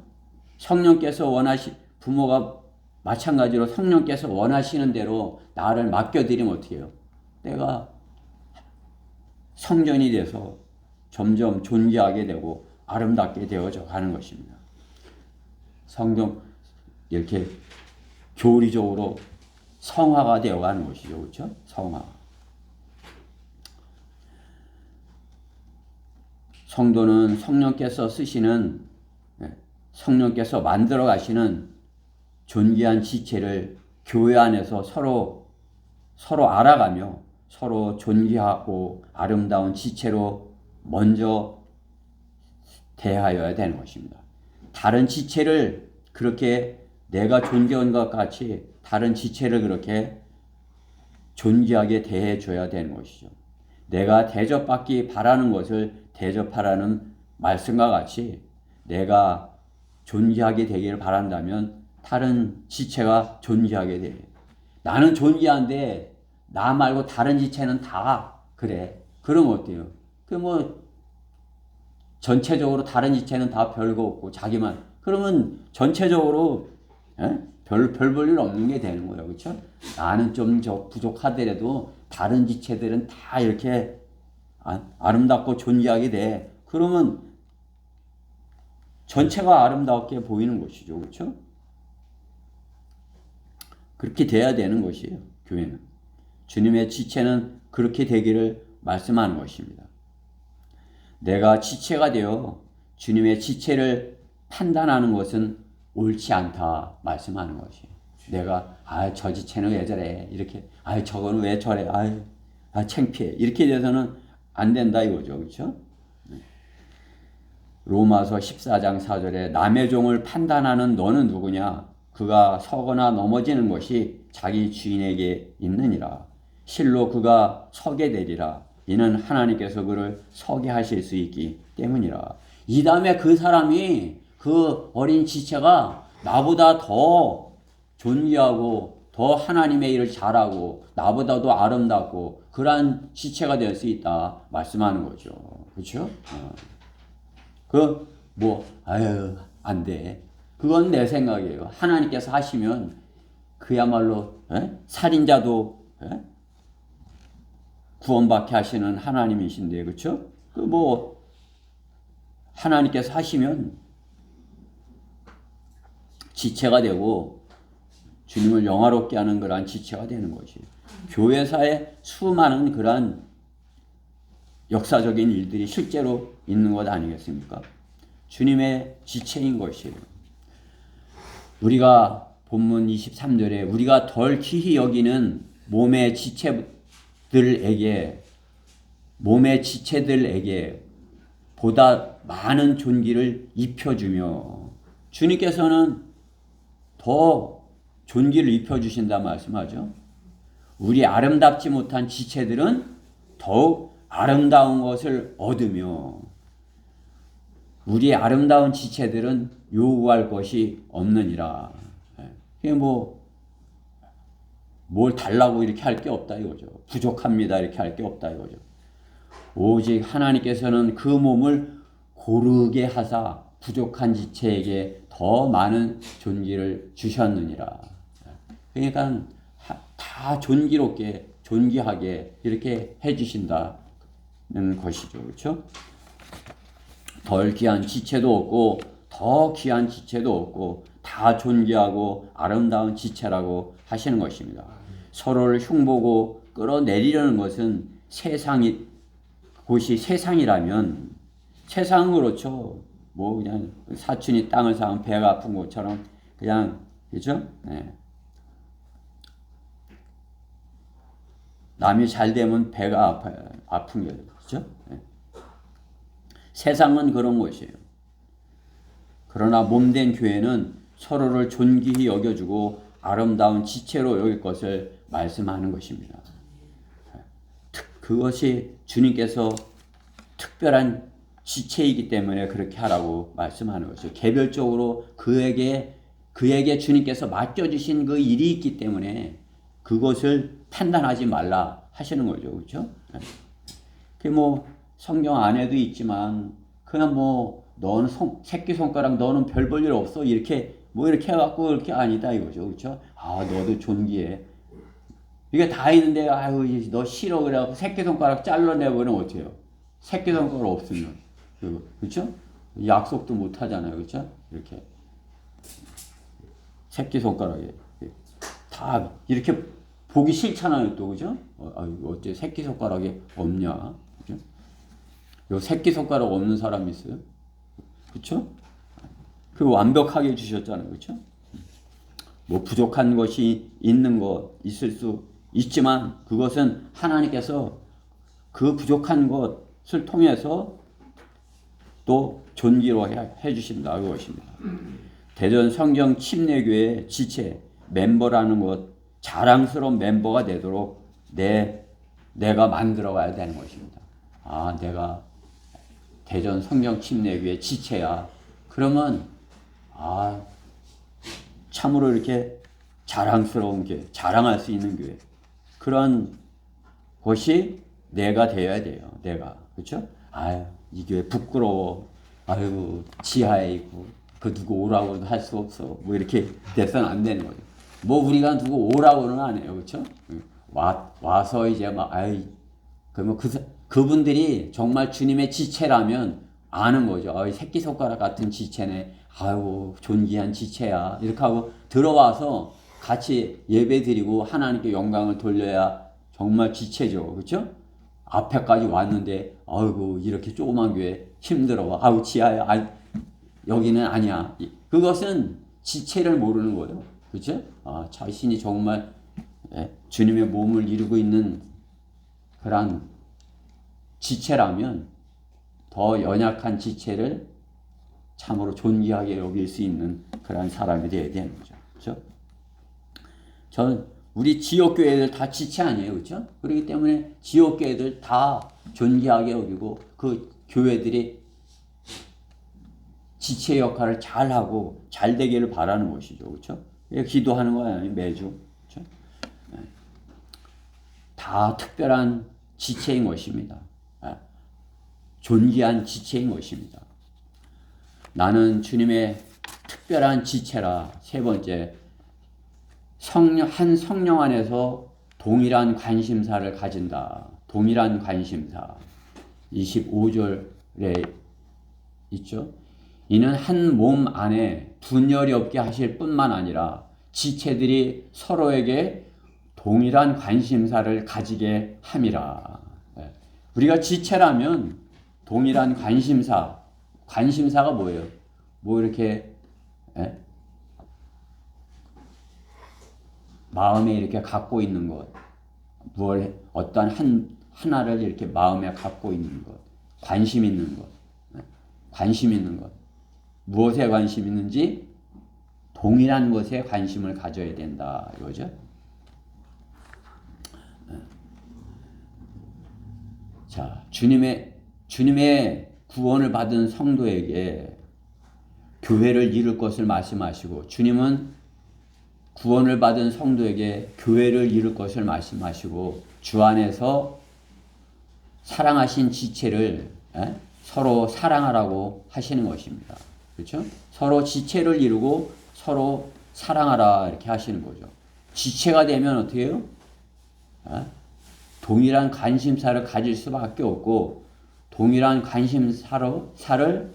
부모가 마찬가지로 성령께서 원하시는 대로 나를 맡겨드리면 어떻게 해요? 내가 성전이 돼서 점점 존귀하게 되고 아름답게 되어져 가는 것입니다. 성경 이렇게 교리적으로 성화가 되어가는 것이죠. 그렇죠? 성화. 성도는 성령께서 만들어 가시는 존귀한 지체를 교회 안에서 서로 알아가며 서로 존귀하고 아름다운 지체로 먼저 대하여야 되는 것입니다. 다른 지체를 그렇게 내가 존귀한 것 같이 다른 지체를 그렇게 존귀하게 대해줘야 되는 것이죠. 내가 대접받기 바라는 것을 대접하라는 말씀과 같이 내가 존귀하게 되기를 바란다면 다른 지체가 존귀하게 돼. 나는 존귀한데 나 말고 다른 지체는 다 그래. 그럼 어때요? 전체적으로 다른 지체는 다 별거 없고 자기만. 그러면 전체적으로 별 볼 일 없는 게 되는 거예요. 그렇죠? 나는 좀 부족하더라도 다른 지체들은 다 이렇게 아름답고 존귀하게 돼. 그러면 전체가 아름답게 보이는 것이죠. 그렇죠? 그렇게 돼야 되는 것이에요. 교회는. 주님의 지체는 그렇게 되기를 말씀하는 것입니다. 내가 지체가 되어 주님의 지체를 판단하는 것은 옳지 않다 말씀하는 것이에요. 내가 저 지체는 왜 저래 이렇게 저거는 왜 저래 창피해 이렇게 돼서는 안 된다 이거죠. 그렇죠? 로마서 14장 4절에 남의 종을 판단하는 너는 누구냐? 그가 서거나 넘어지는 것이 자기 주인에게 있느니라. 실로 그가 서게 되리라. 이는 하나님께서 그를 서게 하실 수 있기 때문이라. 이 다음에 그 사람이 그 어린 지체가 나보다 더 존귀하고 더 하나님의 일을 잘하고 나보다도 아름답고 그러한 지체가 될 수 있다 말씀하는 거죠. 그렇죠? 아유 안 돼. 그건 내 생각이에요. 하나님께서 하시면 그야말로 살인자도 구원받게 하시는 하나님이신데, 그렇죠? 하나님께서 하시면 지체가 되고 주님을 영화롭게 하는 그러한 지체가 되는 것이 교회사에 수많은 그러한 역사적인 일들이 실제로 있는 것 아니겠습니까? 주님의 지체인 것이에요. 우리가 본문 23절에 우리가 덜 귀히 여기는 몸의 지체들에게 보다 많은 존귀를 입혀주며, 주님께서는 더 존귀를 입혀주신다 말씀하죠. 우리 아름답지 못한 지체들은 더욱 아름다운 것을 얻으며 우리 아름다운 지체들은 요구할 것이 없느니라. 이게 뭘 달라고 이렇게 할 게 없다 이거죠. 부족합니다 이렇게 할 게 없다 이거죠. 오직 하나님께서는 그 몸을 고르게 하사 부족한 지체에게 더 많은 존귀를 주셨느니라. 그러니까 다 존귀롭게 존귀하게 이렇게 해주신다는 것이죠. 그렇죠? 덜 귀한 지체도 없고 더 귀한 지체도 없고 다 존귀하고 아름다운 지체라고 하시는 것입니다. 서로를 흉보고 끌어내리려는 것은 곳이 세상이라면, 세상은 그렇죠. 그냥 사촌이 땅을 사면 배가 아픈 것처럼 그냥, 그렇죠? 남이 잘 되면 배가 아픈 게 그렇죠? 세상은 그런 것이에요. 그러나 몸된 교회는 서로를 존귀히 여겨주고 아름다운 지체로 여길 것을 말씀하는 것입니다. 그것이 주님께서 특별한 지체이기 때문에 그렇게 하라고 말씀하는 것이죠. 개별적으로 그에게 주님께서 맡겨주신 그 일이 있기 때문에 그것을 판단하지 말라 하시는 거죠. 그렇죠? 그게 성경 안에도 있지만 그냥 너는 새끼손가락 너는 별 볼 일 없어 이렇게 이렇게 해갖고 그렇게 아니다 이거죠. 그렇죠? 너도 존귀해. 이게 다 있는데 아유 너 싫어 그래갖고 새끼손가락 잘라내버리면 어때요? 새끼손가락 없으면 그렇죠? 약속도 못 하잖아요. 그렇죠? 이렇게 새끼손가락에 다 이렇게 보기 싫잖아요. 또 그죠? 어째 새끼손가락이 없냐? 그죠? 요 새끼손가락 없는 사람 있어요? 그렇죠? 그 완벽하게 주셨잖아요. 그렇죠? 부족한 것이 있을 수 있지만 그것은 하나님께서 그 부족한 것을 통해서 또 존귀로 해주신다 그것입니다. 대전 성경 침례교회 지체 멤버라는 것, 자랑스러운 멤버가 되도록 내가 만들어 가야 되는 것입니다. 내가 대전 성경 침례교회 지체야. 그러면 참으로 이렇게 자랑스러운 교회, 자랑할 수 있는 교회, 그런 것이 내가 되어야 돼요. 내가. 그렇죠? 이 교회 부끄러워. 아유, 지하에 있고 그 누구 오라고도 할 수 없어. 이렇게 돼서는 안 되는 거죠. 우리가 누구 오라고는 안 해요. 그렇죠? 와서 이제 그러면 그분들이 정말 주님의 지체라면 아는 거죠. 새끼손가락 같은 지체네. 아이고 존귀한 지체야. 이렇게 하고 들어와서 같이 예배 드리고 하나님께 영광을 돌려야 정말 지체죠. 그렇죠? 앞에까지 왔는데 아이고 이렇게 조그만 교회 힘들어. 지하야. 여기는 아니야. 그것은 지체를 모르는 거예요. 그렇죠? 자신이 정말 주님의 몸을 이루고 있는 그런 지체라면 더 연약한 지체를 참으로 존귀하게 여길 수 있는 그런 사람이 되어야 되는 거죠. 그렇죠? 우리 지역교회들 다 지체 아니에요. 그렇죠? 그렇기 때문에 지역교회들 다 존귀하게 여기고 그 교회들이 지체 역할을 잘 하고 잘 되기를 바라는 것이죠. 그렇죠? 기도하는 거예요. 매주. 그렇죠? 다 특별한 지체인 것입니다. 존귀한 지체인 것입니다. 나는 주님의 특별한 지체라. 세 번째, 한 성령 안에서 동일한 관심사를 가진다. 동일한 관심사. 25절에 있죠. 이는 한 몸 안에 분열이 없게 하실 뿐만 아니라 지체들이 서로에게 동일한 관심사를 가지게 함이라. 우리가 지체라면 동일한 관심사가 뭐예요? 뭐 이렇게 마음에 이렇게 갖고 있는 것, 어떤 하나를 이렇게 마음에 갖고 있는 것, 관심 있는 것, 무엇에 관심 있는지 동일한 것에 관심을 가져야 된다, 이거죠. 자, 주님의 구원을 받은 성도에게 교회를 이룰 것을 말씀하시고, 주님은 구원을 받은 성도에게 교회를 이룰 것을 말씀하시고, 주 안에서 사랑하신 지체를 서로 사랑하라고 하시는 것입니다. 그렇죠? 서로 지체를 이루고 서로 사랑하라 이렇게 하시는 거죠. 지체가 되면 어떻게 해요? 동일한 관심사를 가질 수밖에 없고, 동일한 관심사를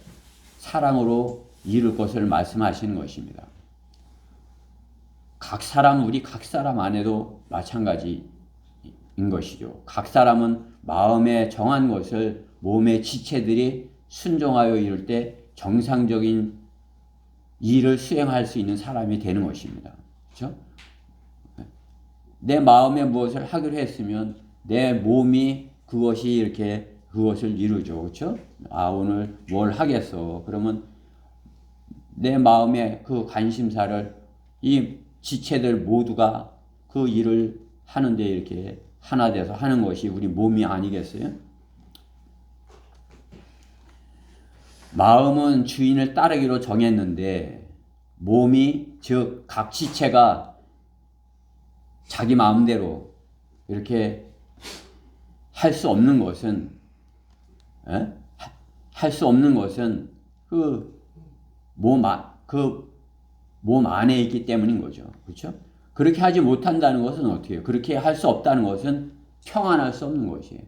사랑으로 이룰 것을 말씀하시는 것입니다. 우리 각 사람 안에도 마찬가지인 것이죠. 각 사람은 마음에 정한 것을 몸의 지체들이 순종하여 이룰 때 정상적인 일을 수행할 수 있는 사람이 되는 것입니다. 그렇죠? 내 마음에 무엇을 하기로 했으면 내 몸이 그것을 이루죠. 그렇죠? 오늘 뭘 하겠어. 그러면 내 마음의 그 관심사를 이 지체들 모두가 그 일을 하는데 이렇게 하나 돼서 하는 것이 우리 몸이 아니겠어요? 마음은 주인을 따르기로 정했는데 몸이, 즉 각 지체가 자기 마음대로 이렇게 할 수 없는 것은 그 몸 안에 있기 때문인 거죠. 그렇죠? 그렇게 하지 못한다는 것은 어떻게 해요? 그렇게 할 수 없다는 것은 평안할 수 없는 것이에요.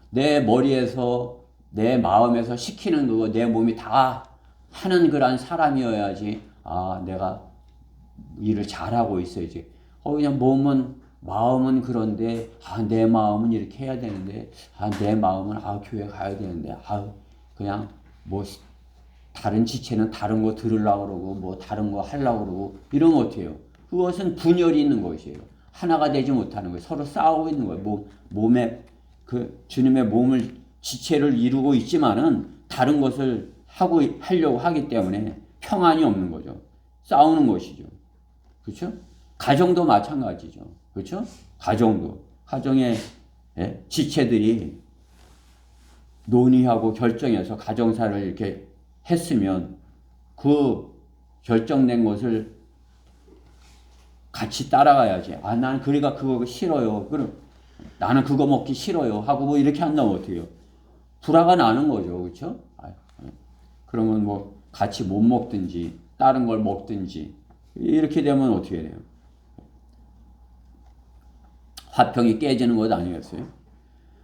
내 머리에서 내 마음에서 시키는 그거 내 몸이 다 하는 그런 사람이어야지 내가 일을 잘하고 있어야지. 그냥 마음은 그런데 내 마음은 이렇게 해야 되는데 내 마음은 교회 가야 되는데 그냥 뭐 다른 지체는 다른 거 들으려고 그러고 뭐 다른 거 하려고 그러고 이러면 어떻게 해요? 그것은 분열이 있는 것이에요. 하나가 되지 못하는 거예요. 서로 싸우고 있는 거예요. 몸에 주님의 몸을 지체를 이루고 있지만은 다른 것을 하려고 하기 때문에 평안이 없는 거죠. 싸우는 것이죠. 그렇죠? 가정도 마찬가지죠. 그렇죠? 가정의 지체들이 논의하고 결정해서 가정사를 이렇게 했으면 그 결정된 것을 같이 따라가야지. 나는 그러니까 그거 싫어요. 그럼 나는 그거 먹기 싫어요. 하고 뭐 이렇게 한다면 어떻게 해요? 불화가 나는 거죠. 그렇죠? 그러면 뭐 같이 못 먹든지 다른 걸 먹든지 이렇게 되면 어떻게 돼요? 화평이 깨지는 것 아니겠어요?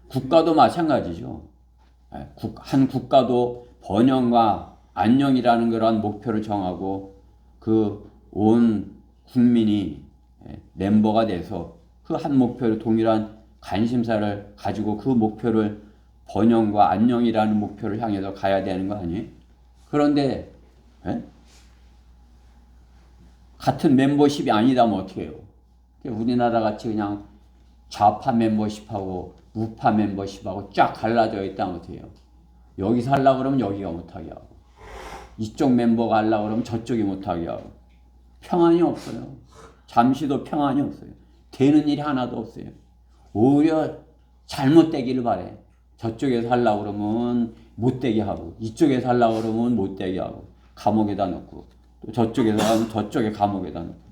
국가도 마찬가지죠. 한 국가도 번영과 안녕이라는 그러한 목표를 정하고 그 온 국민이 멤버가 돼서 그 한 목표를 동일한 관심사를 가지고 그 목표를 번영과 안녕이라는 목표를 향해서 가야 되는 거 아니에요? 그런데 같은 멤버십이 아니다면 어떻게 해요? 우리나라 같이 그냥 좌파 멤버십하고 우파 멤버십하고 쫙 갈라져 있다면 어떻게 해요? 여기서 하려고 그러면 여기가 못하게 하고 이쪽 멤버가 하려고 그러면 저쪽이 못하게 하고 평안이 없어요. 잠시도 평안이 없어요. 되는 일이 하나도 없어요. 오히려 잘못되기를 바래. 저쪽에서 하려고 그러면 못되게 하고 이쪽에서 하려고 그러면 못되게 하고 감옥에다 넣고 또 저쪽에서 가면 저쪽에 감옥에다 넣고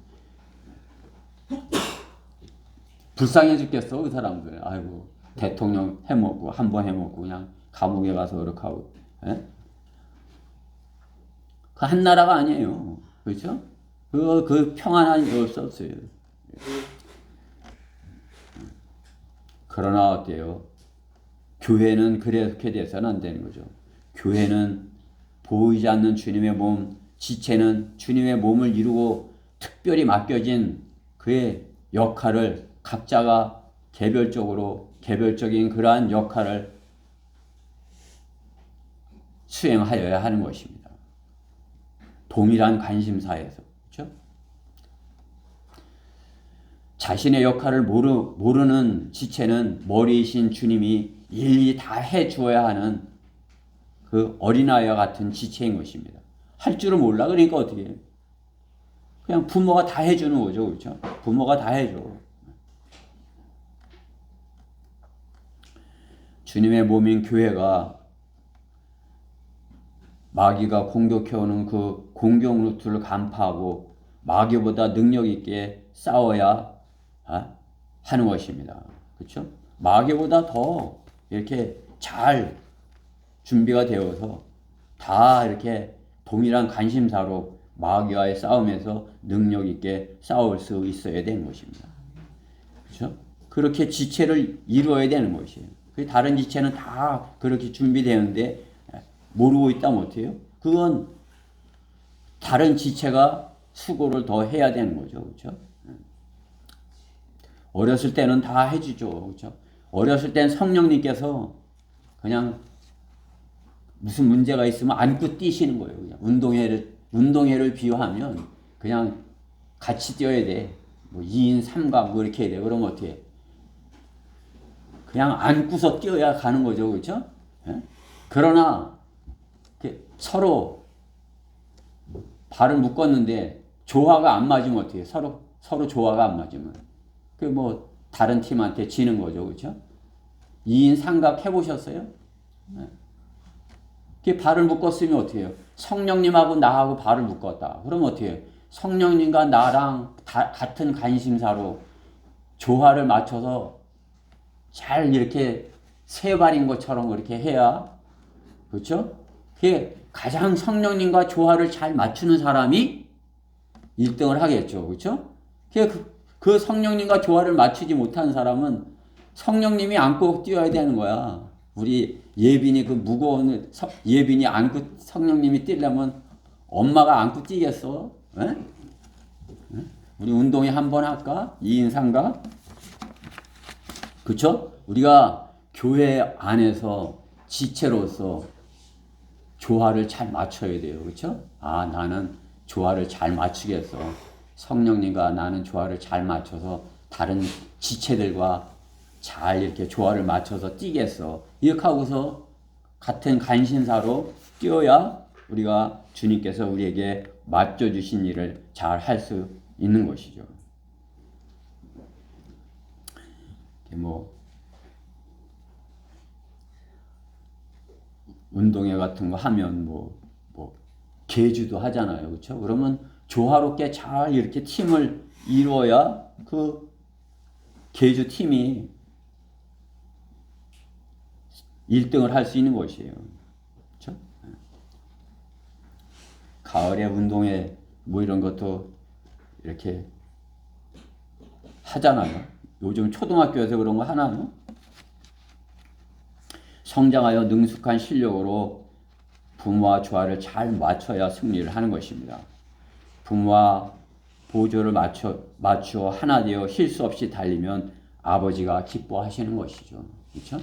불쌍해 죽겠어 그 사람들. 아이고 대통령 해먹고 한 번 해먹고 그냥 감옥에 가서 그렇게 하고. 예? 그 한 나라가 아니에요. 그렇죠? 그 평안한 게 없었어요. 그러나 어때요? 교회는 그렇게 돼서는 안 되는 거죠. 교회는 보이지 않는 주님의 몸, 지체는 주님의 몸을 이루고 특별히 맡겨진 그의 역할을 각자가 개별적인 그러한 역할을 수행하여야 하는 것입니다. 동일한 관심사에서. 그렇죠? 자신의 역할을 모르는 지체는 머리이신 주님이 일일이 다 해주어야 하는 그 어린아이와 같은 지체인 것입니다. 할 줄을 몰라. 그러니까 어떻게 해요? 그냥 부모가 다 해주는 거죠. 그렇죠? 부모가 다 해줘. 주님의 몸인 교회가 마귀가 공격해오는 그 공격 루트를 간파하고 마귀보다 능력 있게 싸워야 하는 것입니다. 그렇죠? 마귀보다 더 이렇게 잘 준비가 되어서 다 이렇게 동일한 관심사로 마귀와의 싸움에서 능력 있게 싸울 수 있어야 되는 것입니다. 그렇죠? 그렇게 지체를 이루어야 되는 것이에요. 다른 지체는 다 그렇게 준비되는데 모르고 있다면 어때요? 그건 다른 지체가 수고를 더 해야 되는 거죠. 그렇죠? 어렸을 때는 다 해주죠. 그렇죠? 어렸을 땐 성령님께서 그냥 무슨 문제가 있으면 안고 뛰시는 거예요. 그냥 운동회를 비유하면 그냥 같이 뛰어야 돼. 뭐 2인 3각 뭐 이렇게 해야 돼. 그러면 어떻게 해? 그냥 안고서 뛰어야 가는 거죠. 그렇죠? 예? 그러나 서로 발을 묶었는데 조화가 안 맞으면 어떻게 해? 서로 조화가 안 맞으면 그 뭐 다른 팀한테 지는 거죠. 그렇죠? 2인 3각 해보셨어요? 예. 발을 묶었으면 어떻게 해요? 성령님하고 나하고 발을 묶었다. 그럼 어떻게 해요? 성령님과 나랑 같은 관심사로 조화를 맞춰서 잘 이렇게 세 발인 것처럼 그렇게 해야, 그렇죠? 그게 가장 성령님과 조화를 잘 맞추는 사람이 1등을 하겠죠. 그렇죠? 그 성령님과 조화를 맞추지 못한 사람은 성령님이 안고 뛰어야 되는 거야. 우리 예빈이 그 무거운 예빈이 안고 성령님이 뛰려면 엄마가 안고 뛰겠어? 에? 우리 운동회 한번 할까? 2인 3각? 그쵸? 우리가 교회 안에서 지체로서 조화를 잘 맞춰야 돼요. 그쵸? 아, 나는 조화를 잘 맞추겠어. 성령님과 나는 조화를 잘 맞춰서 다른 지체들과 잘 이렇게 조화를 맞춰서 뛰겠어. 이렇게 하고서 같은 관심사로 뛰어야 우리가 주님께서 우리에게 맡겨주신 일을 잘 할 수 있는 것이죠. 뭐 운동회 같은 거 하면 뭐 계주도 하잖아요. 그렇죠? 그러면 조화롭게 잘 이렇게 팀을 이루어야 그 계주 팀이 1등을 할 수 있는 것이에요. 그렇죠? 가을에 운동회 뭐 이런 것도 이렇게 하잖아요. 요즘 초등학교에서 그런 거 하나요? 성장하여 능숙한 실력으로 부모와 조화를 잘 맞춰야 승리를 하는 것입니다. 부모와 보조를 맞추어 하나 되어 실수 없이 달리면 아버지가 기뻐하시는 것이죠. 그렇죠?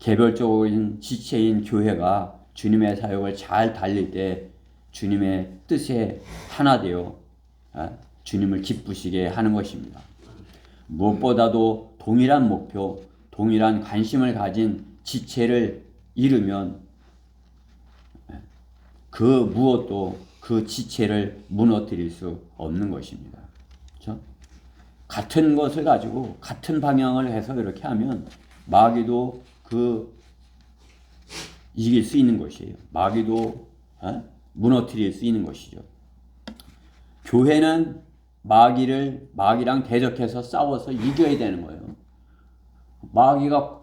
개별적인 지체인 교회가 주님의 사역을 잘 달릴 때 주님의 뜻에 하나 되어 주님을 기쁘시게 하는 것입니다. 무엇보다도 동일한 목표, 동일한 관심을 가진 지체를 이루면 그 무엇도 그 지체를 무너뜨릴 수 없는 것입니다. 그렇죠? 같은 것을 가지고 같은 방향을 해서 이렇게 하면 마귀도 이길 수 있는 것이에요. 마귀도 무너뜨릴 수 있는 것이죠. 교회는 마귀랑 대적해서 싸워서 이겨야 되는 거예요. 마귀가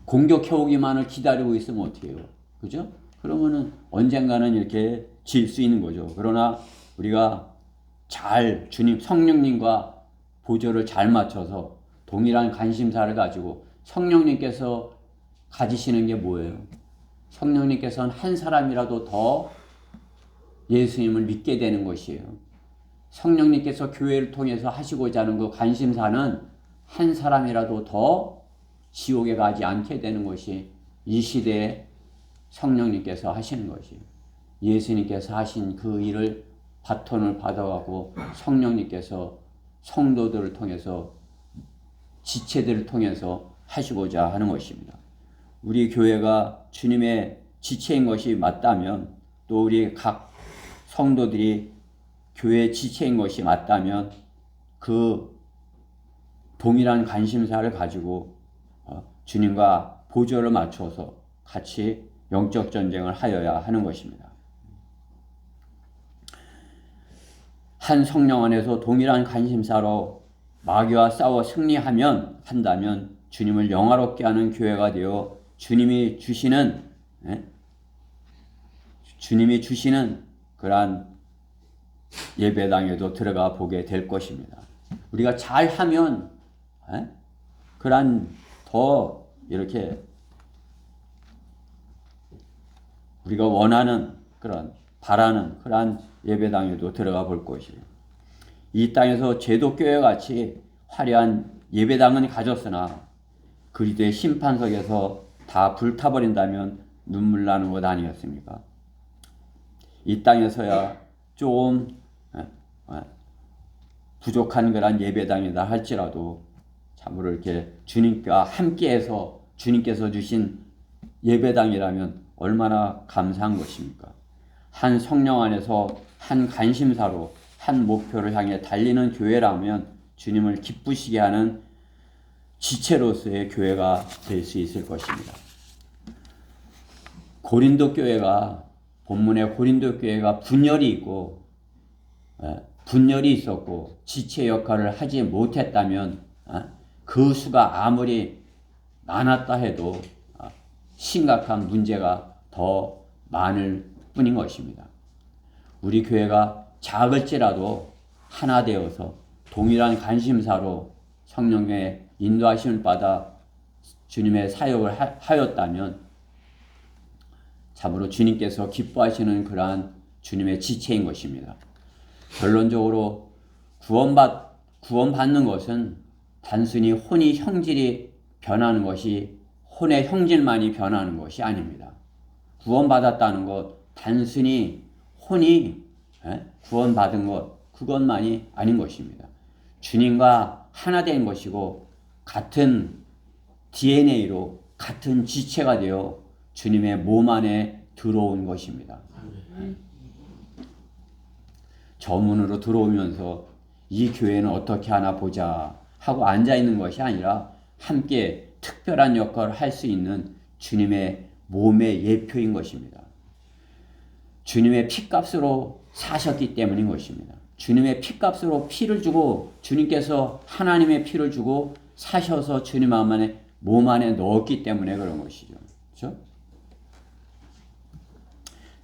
공격해오기만을 기다리고 있으면 어떻게 해요? 그죠? 그러면은 언젠가는 이렇게 질 수 있는 거죠. 그러나 우리가 잘 성령님과 보조를 잘 맞춰서 동일한 관심사를 가지고 성령님께서 가지시는 게 뭐예요? 성령님께서는 한 사람이라도 더 예수님을 믿게 되는 것이에요. 성령님께서 교회를 통해서 하시고자 하는 그 관심사는 한 사람이라도 더 지옥에 가지 않게 되는 것이 이 시대에 성령님께서 하시는 것이에요. 예수님께서 하신 그 일을 바톤을 받아가고 성령님께서 성도들을 통해서 지체들을 통해서 하시고자 하는 것입니다. 우리 교회가 주님의 지체인 것이 맞다면, 또 우리 각 성도들이 교회의 지체인 것이 맞다면 그 동일한 관심사를 가지고 주님과 보조를 맞춰서 같이 영적 전쟁을 하여야 하는 것입니다. 한 성령 안에서 동일한 관심사로 마귀와 싸워 한다면 주님을 영화롭게 하는 교회가 되어 주님이 주시는 그러한 예배당에도 들어가 보게 될 것입니다. 우리가 잘하면 그러한 더 이렇게 우리가 원하는 바라는 그러한 예배당에도 들어가 볼 것이에요. 이 땅에서 제도교회 같이 화려한 예배당은 가졌으나 그리스도의 심판석에서 다 불타버린다면 눈물 나는 것 아니었습니까? 이 땅에서야 좀 부족한 그런 예배당이다 할지라도 참으로 이렇게 주님과 함께해서 주님께서 주신 예배당이라면 얼마나 감사한 것입니까? 한 성령 안에서 한 관심사로 한 목표를 향해 달리는 교회라면 주님을 기쁘시게 하는 지체로서의 교회가 될 수 있을 것입니다. 본문의 고린도 교회가 분열이 있었고 지체 역할을 하지 못했다면 그 수가 아무리 많았다 해도 심각한 문제가 더 많을 뿐인 것입니다. 우리 교회가 작을지라도 하나 되어서 동일한 관심사로 성령의 인도하심을 받아 주님의 사역을 하였다면 참으로 주님께서 기뻐하시는 그러한 주님의 지체인 것입니다. 결론적으로 구원받는 것은 단순히 혼의 형질이 변하는 것이 혼의 형질만이 변하는 것이 아닙니다. 구원받았다는 것, 단순히 혼이 구원받은 것, 그것만이 아닌 것입니다. 주님과 하나 된 것이고 같은 DNA로 같은 지체가 되어 주님의 몸 안에 들어온 것입니다. 저 문으로 들어오면서 이 교회는 어떻게 하나 보자 하고 앉아있는 것이 아니라 함께 특별한 역할을 할 수 있는 주님의 몸의 예표인 것입니다. 주님의 피값으로 사셨기 때문인 것입니다. 주님의 피값으로 피를 주고 주님께서 하나님의 피를 주고 사셔서 주님 몸 안에 넣었기 때문에 그런 것이죠. 그렇죠?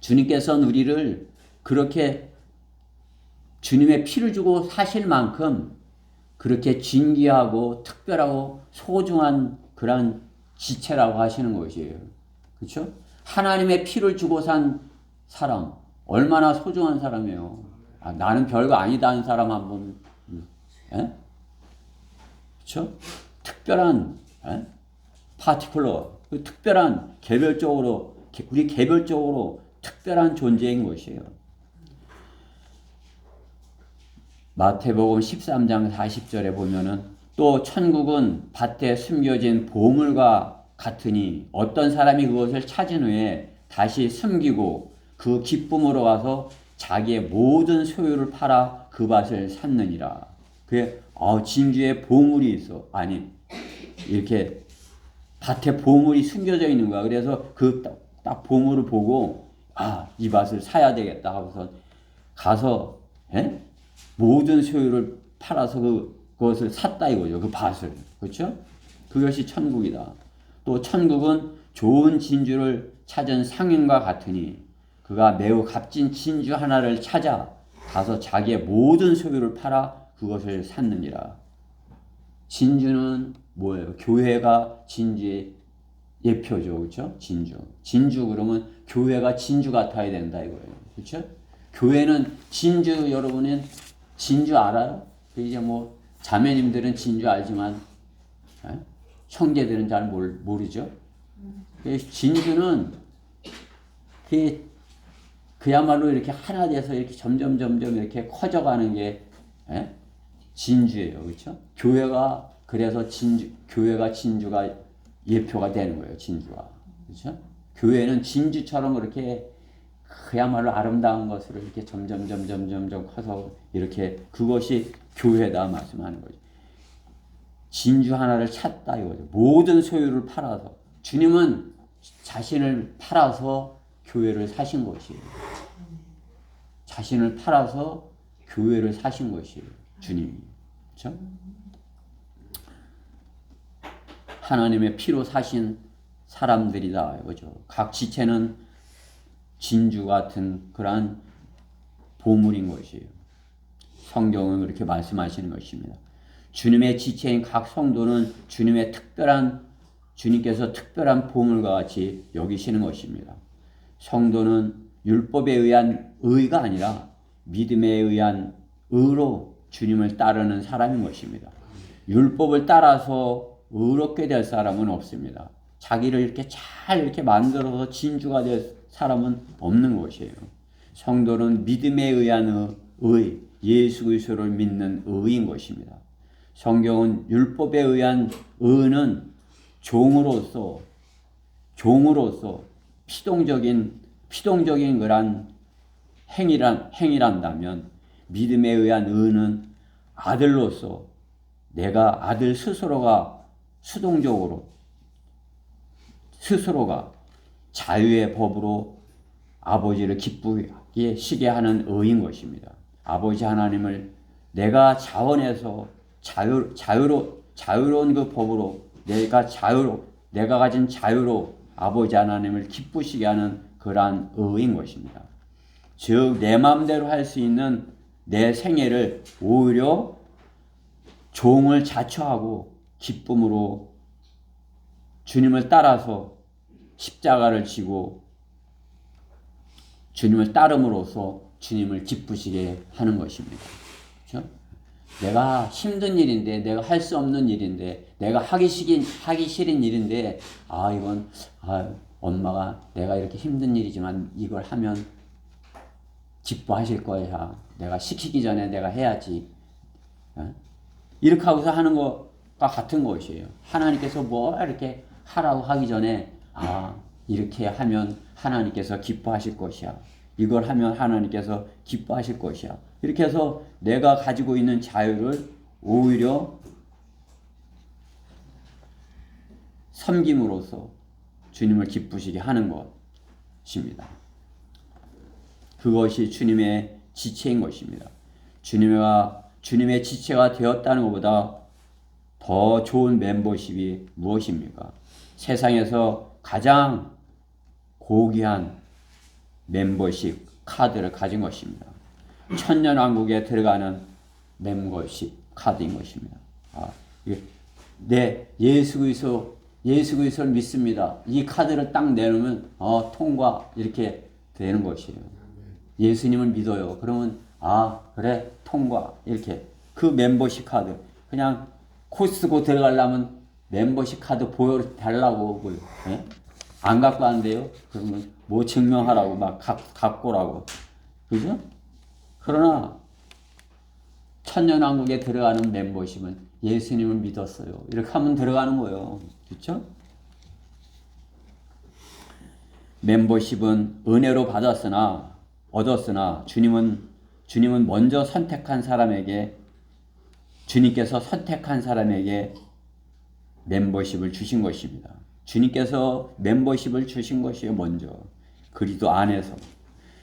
주님께서는 우리를 그렇게 주님의 피를 주고 사실 만큼 그렇게 진귀하고 특별하고 소중한 그런 지체라고 하시는 것이에요. 그렇죠? 하나님의 피를 주고 산 사람 얼마나 소중한 사람이에요. 나는 별거 아니다 하는 사람 한번 그렇죠? 특별한 파티클러 특별한 우리 개별적으로 특별한 존재인 것이에요. 마태복음 13장 40절에 보면은 또 천국은 밭에 숨겨진 보물과 같으니 어떤 사람이 그것을 찾은 후에 다시 숨기고 그 기쁨으로 가서 자기의 모든 소유를 팔아 그 밭을 샀느니라. 그게 진주에 보물이 있어. 아니 이렇게 밭에 보물이 숨겨져 있는 거야. 그래서 그 딱 보물을 보고 이 밭을 사야 되겠다 하고서 가서 모든 소유를 팔아서 그것을 샀다 이거죠. 그 밭을. 그렇죠? 그것이 천국이다. 또 천국은 좋은 진주를 찾은 상인과 같으니 그가 매우 값진 진주 하나를 찾아 가서 자기의 모든 소유를 팔아 그것을 샀느니라. 진주는 뭐예요? 교회가 진주의 예표죠. 그렇죠? 진주 그러면 교회가 진주 같아야 된다 이거예요. 그렇죠? 교회는 진주, 여러분은 진주 알아요? 이제 뭐 자매님들은 진주 알지만 형제들은 잘 모르죠. 진주는 그야말로 이렇게 하나 돼서 이렇게 점점 이렇게 커져가는 게 진주예요. 그렇죠? 교회가 그래서 교회가 진주가 예표가 되는 거예요. 진주가. 그렇죠? 교회는 진주처럼 그렇게 그야말로 아름다운 것으로 이렇게 점점 커서 이렇게 그것이 교회다 말씀하는 거죠. 진주 하나를 찾다 이거죠. 모든 소유를 팔아서 주님은 자신을 팔아서 교회를 사신 것이에요. 자신을 팔아서 교회를 사신 것이에요. 주님이. 그렇죠? 하나님의 피로 사신 사람들이다 이거죠. 각 지체는 진주 같은 그러한 보물인 것이에요. 성경은 그렇게 말씀하시는 것입니다. 주님의 지체인 각 성도는 주님께서 특별한 보물과 같이 여기시는 것입니다. 성도는 율법에 의한 의가 아니라 믿음에 의한 의로 주님을 따르는 사람인 것입니다. 율법을 따라서 의롭게 될 사람은 없습니다. 자기를 이렇게 만들어서 진주가 될 사람은 없는 것이에요. 성도는 믿음에 의한 의, 예수 그리스도를 믿는 의인 것입니다. 성경은 율법에 의한 의는 종으로서 피동적인 그런 행위란다면 믿음에 의한 의는 아들로서 내가 아들 스스로가 자유의 법으로 아버지를 기쁘게 시게 하는 의인 것입니다. 아버지 하나님을 내가 자원해서 자유로운 그 법으로 내가 가진 자유로 아버지 하나님을 기쁘시게 하는 그러한 의인 것입니다. 즉 내 마음대로 할 수 있는 내 생애를 오히려 종을 자처하고 기쁨으로 주님을 따라서 십자가를 지고 주님을 따름으로써 주님을 기쁘시게 하는 것입니다. 그렇죠? 내가 힘든 일인데, 내가 할 수 없는 일인데, 내가 하기 싫은 일인데, 이건 엄마가 내가 이렇게 힘든 일이지만 이걸 하면 기뻐하실 거야. 내가 시키기 전에 내가 해야지. 이렇게 하고서 하는 것과 같은 것이에요. 하나님께서 뭐 이렇게 하라고 하기 전에 이렇게 하면 하나님께서 기뻐하실 것이야. 이걸 하면 하나님께서 기뻐하실 것이야. 이렇게 해서 내가 가지고 있는 자유를 오히려 섬김으로써 주님을 기쁘시게 하는 것입니다. 그것이 주님의 지체인 것입니다. 주님의 지체가 되었다는 것보다 더 좋은 멤버십이 무엇입니까? 세상에서 가장 고귀한 멤버십 카드를 가진 것입니다. 천년왕국에 들어가는 멤버십 카드인 것입니다. 예수 그리스도를 믿습니다. 이 카드를 딱 내놓으면 통과 이렇게 되는 것이에요. 예수님을 믿어요. 그러면 그래 통과 이렇게 그 멤버십 카드 그냥 코스트코 들어가려면 멤버십 카드 보여달라고 안 갖고 왔는데요. 그러면 뭐 증명하라고 막 갖고 오라고. 그죠? 그러나 천년왕국에 들어가는 멤버십은 예수님을 믿었어요. 이렇게 하면 들어가는 거예요. 그렇죠? 멤버십은 은혜로 얻었으나 주님은 먼저 주님께서 선택한 사람에게 멤버십을 주신 것입니다. 주님께서 멤버십을 주신 것이에요. 먼저 그리스도 안에서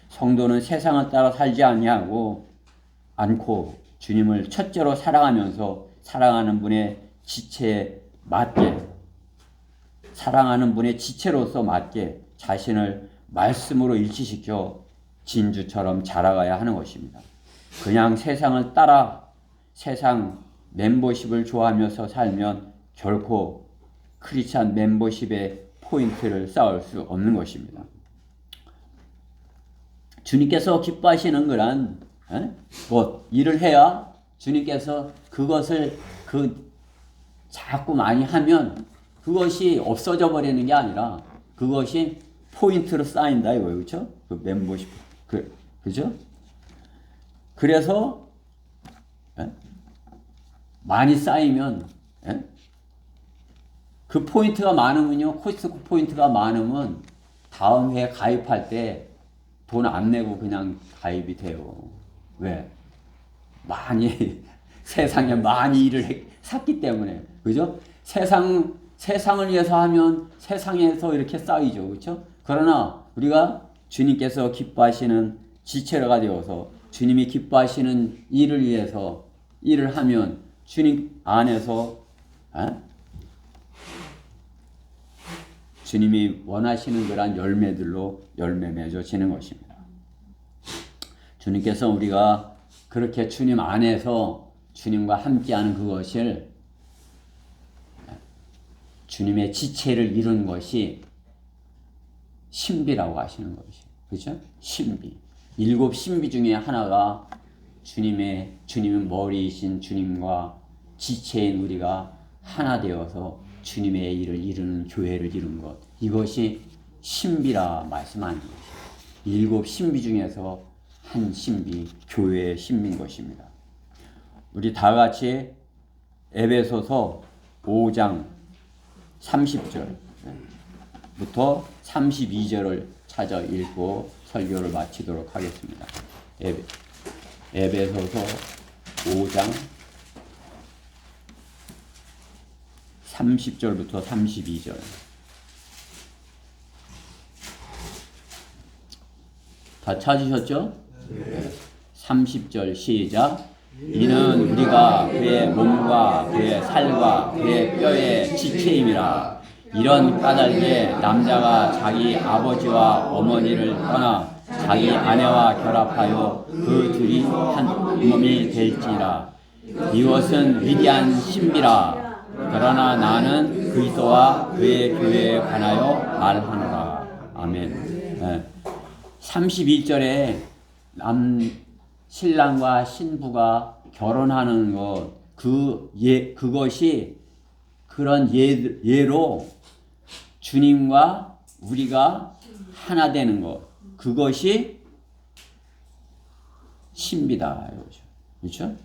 성도는 세상을 따라 살지 않고 주님을 첫째로 사랑하면서 사랑하는 분의 지체에 맞게 사랑하는 분의 지체로서 맞게 자신을 말씀으로 일치시켜 진주처럼 자라가야 하는 것입니다. 그냥 세상을 따라 세상 멤버십을 좋아하면서 살면 결코 크리스찬 멤버십의 포인트를 쌓을 수 없는 것입니다. 주님께서 기뻐하시는 거란 뭐 일을 해야 주님께서 그것을 자꾸 많이 하면 그것이 없어져 버리는 게 아니라 그것이 포인트로 쌓인다 이거예요. 그렇죠? 그 멤버십 그죠? 그래서 많이 쌓이면 그 포인트가 많으면요. 코스트코 포인트가 많으면 다음 회에 가입할 때 돈 안 내고 그냥 가입이 돼요. 왜? 많이 세상에 많이 일을 샀기 때문에. 그죠? 세상을 위해서 하면 세상에서 이렇게 쌓이죠. 그렇죠? 그러나 우리가 주님께서 기뻐하시는 지체가 되어서 주님이 기뻐하시는 일을 위해서 일을 하면 주님 안에서 주님이 원하시는 그런 열매들로 열매 맺어지는 것입니다. 주님께서 우리가 그렇게 주님 안에서 주님과 함께하는 그것을 주님의 지체를 이룬 것이 신비라고 하시는 것이죠. 그렇죠? 신비. 7 신비 중에 하나가 주님의 머리이신 주님과 지체인 우리가 하나 되어서 주님의 일을 이루는 교회를 이룬 것. 이것이 신비라 말씀하는 것이에요. 7 신비 중에서 한 신비, 교회의 신비인 것입니다. 우리 다 같이 에베소서 5장 30절부터 32절을 찾아 읽고 설교를 마치도록 하겠습니다. 에베소서 5장 30절부터 32절. 다 찾으셨죠? 네. 30절 시작. 이는 우리가 그의 몸과 그의 살과 그의 뼈의 지체임이라. 이런 까닭에 남자가 자기 아버지와 어머니를 떠나 자기 아내와 결합하여 그 둘이 한 몸이 될지라. 이것은 위대한 신비라. 그러나 나는 그리스도와 그의 교회에 관하여 말하노라. 아멘. 네. 31절에 신랑과 신부가 결혼하는 것, 그것이 그런 예로 주님과 우리가 하나 되는 것, 그것이 신비다. 그렇죠?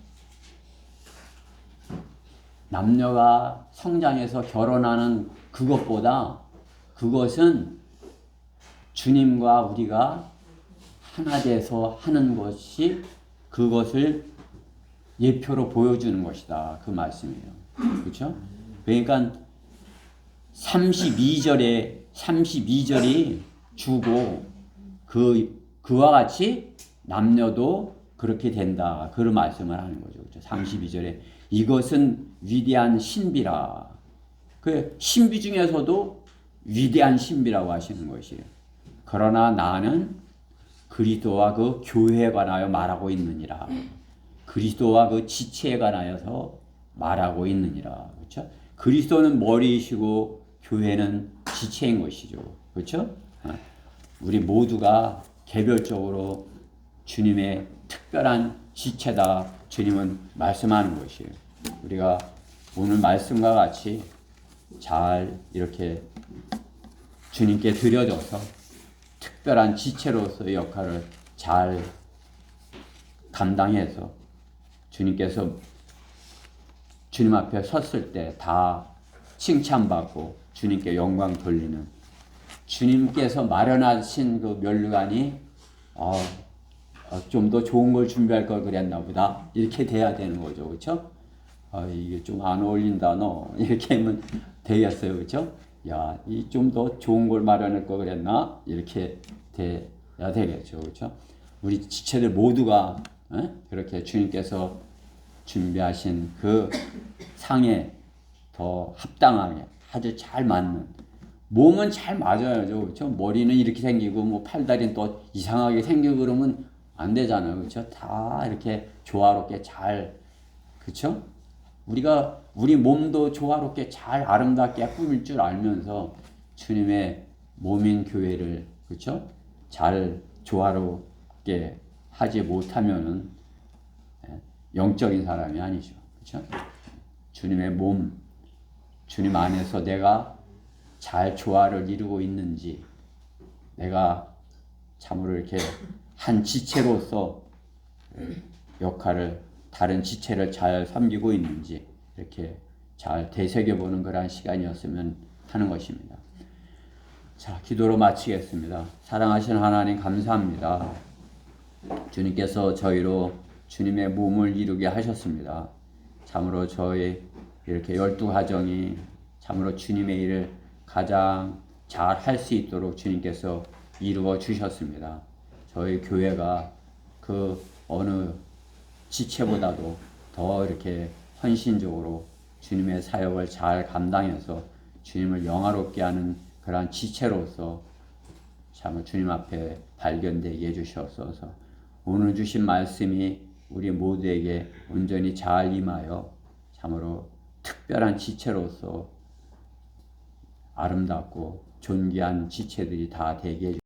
남녀가 성장해서 결혼하는 그것보다 그것은 주님과 우리가 하나 돼서 하는 것이 그것을 예표로 보여주는 것이다. 그 말씀이에요. 그렇죠? 그러니까 32절이 주고 그와 같이 남녀도 그렇게 된다. 그런 말씀을 하는 거죠. 그렇죠? 32절에 이것은 위대한 신비라. 그 신비 중에서도 위대한 신비라고 하시는 것이에요. 그러나 나는 그리스도와 그 교회에 관하여 말하고 있느니라. 그리스도와 그 지체에 관하여서 말하고 있느니라. 그렇죠? 그리스도는 머리이시고 교회는 지체인 것이죠. 그렇죠? 우리 모두가 개별적으로 주님의 특별한 지체다. 주님은 말씀하는 것이에요. 우리가 오늘 말씀과 같이 잘 이렇게 주님께 드려져서 특별한 지체로서의 역할을 잘 감당해서 주님께서 주님 앞에 섰을 때 다 칭찬받고 주님께 영광 돌리는 주님께서 마련하신 그 면류관이 좀 더 좋은 걸 준비할 걸 그랬나 보다. 이렇게 돼야 되는 거죠. 그렇죠? 이게 좀 안 어울린다 너. 이렇게 하면 되겠어요. 그렇죠? 야, 이 좀 더 좋은 걸 마련할 걸 그랬나? 이렇게 돼야 되겠죠. 그렇죠? 우리 지체들 모두가 그렇게 주님께서 준비하신 그 상에 더 합당하게 아주 잘 맞는, 몸은 잘 맞아야죠. 그렇죠? 머리는 이렇게 생기고 뭐 팔다리는 또 이상하게 생기고 그러면 안 되잖아요. 그렇죠? 다 이렇게 조화롭게 잘, 그렇죠? 우리 몸도 조화롭게 잘 아름답게 꾸밀 줄 알면서 주님의 몸인 교회를, 그렇죠? 잘 조화롭게 하지 못하면은 영적인 사람이 아니죠. 그렇죠? 주님의 몸, 주님 안에서 내가 잘 조화를 이루고 있는지, 내가 참으로 이렇게 한 지체로서 역할을, 다른 지체를 잘 섬기고 있는지 이렇게 잘 되새겨보는 그러한 시간이었으면 하는 것입니다. 자, 기도로 마치겠습니다. 사랑하신 하나님 감사합니다. 주님께서 저희로 주님의 몸을 이루게 하셨습니다. 참으로 저희 이렇게 12가정이 참으로 주님의 일을 가장 잘 할 수 있도록 주님께서 이루어 주셨습니다. 저희 교회가 그 어느 지체보다도 더 이렇게 헌신적으로 주님의 사역을 잘 감당해서 주님을 영화롭게 하는 그러한 지체로서 참 주님 앞에 발견되게 해주시옵소서. 오늘 주신 말씀이 우리 모두에게 온전히 잘 임하여 참으로 특별한 지체로서 아름답고 존귀한 지체들이 다 되게 해주시옵소서.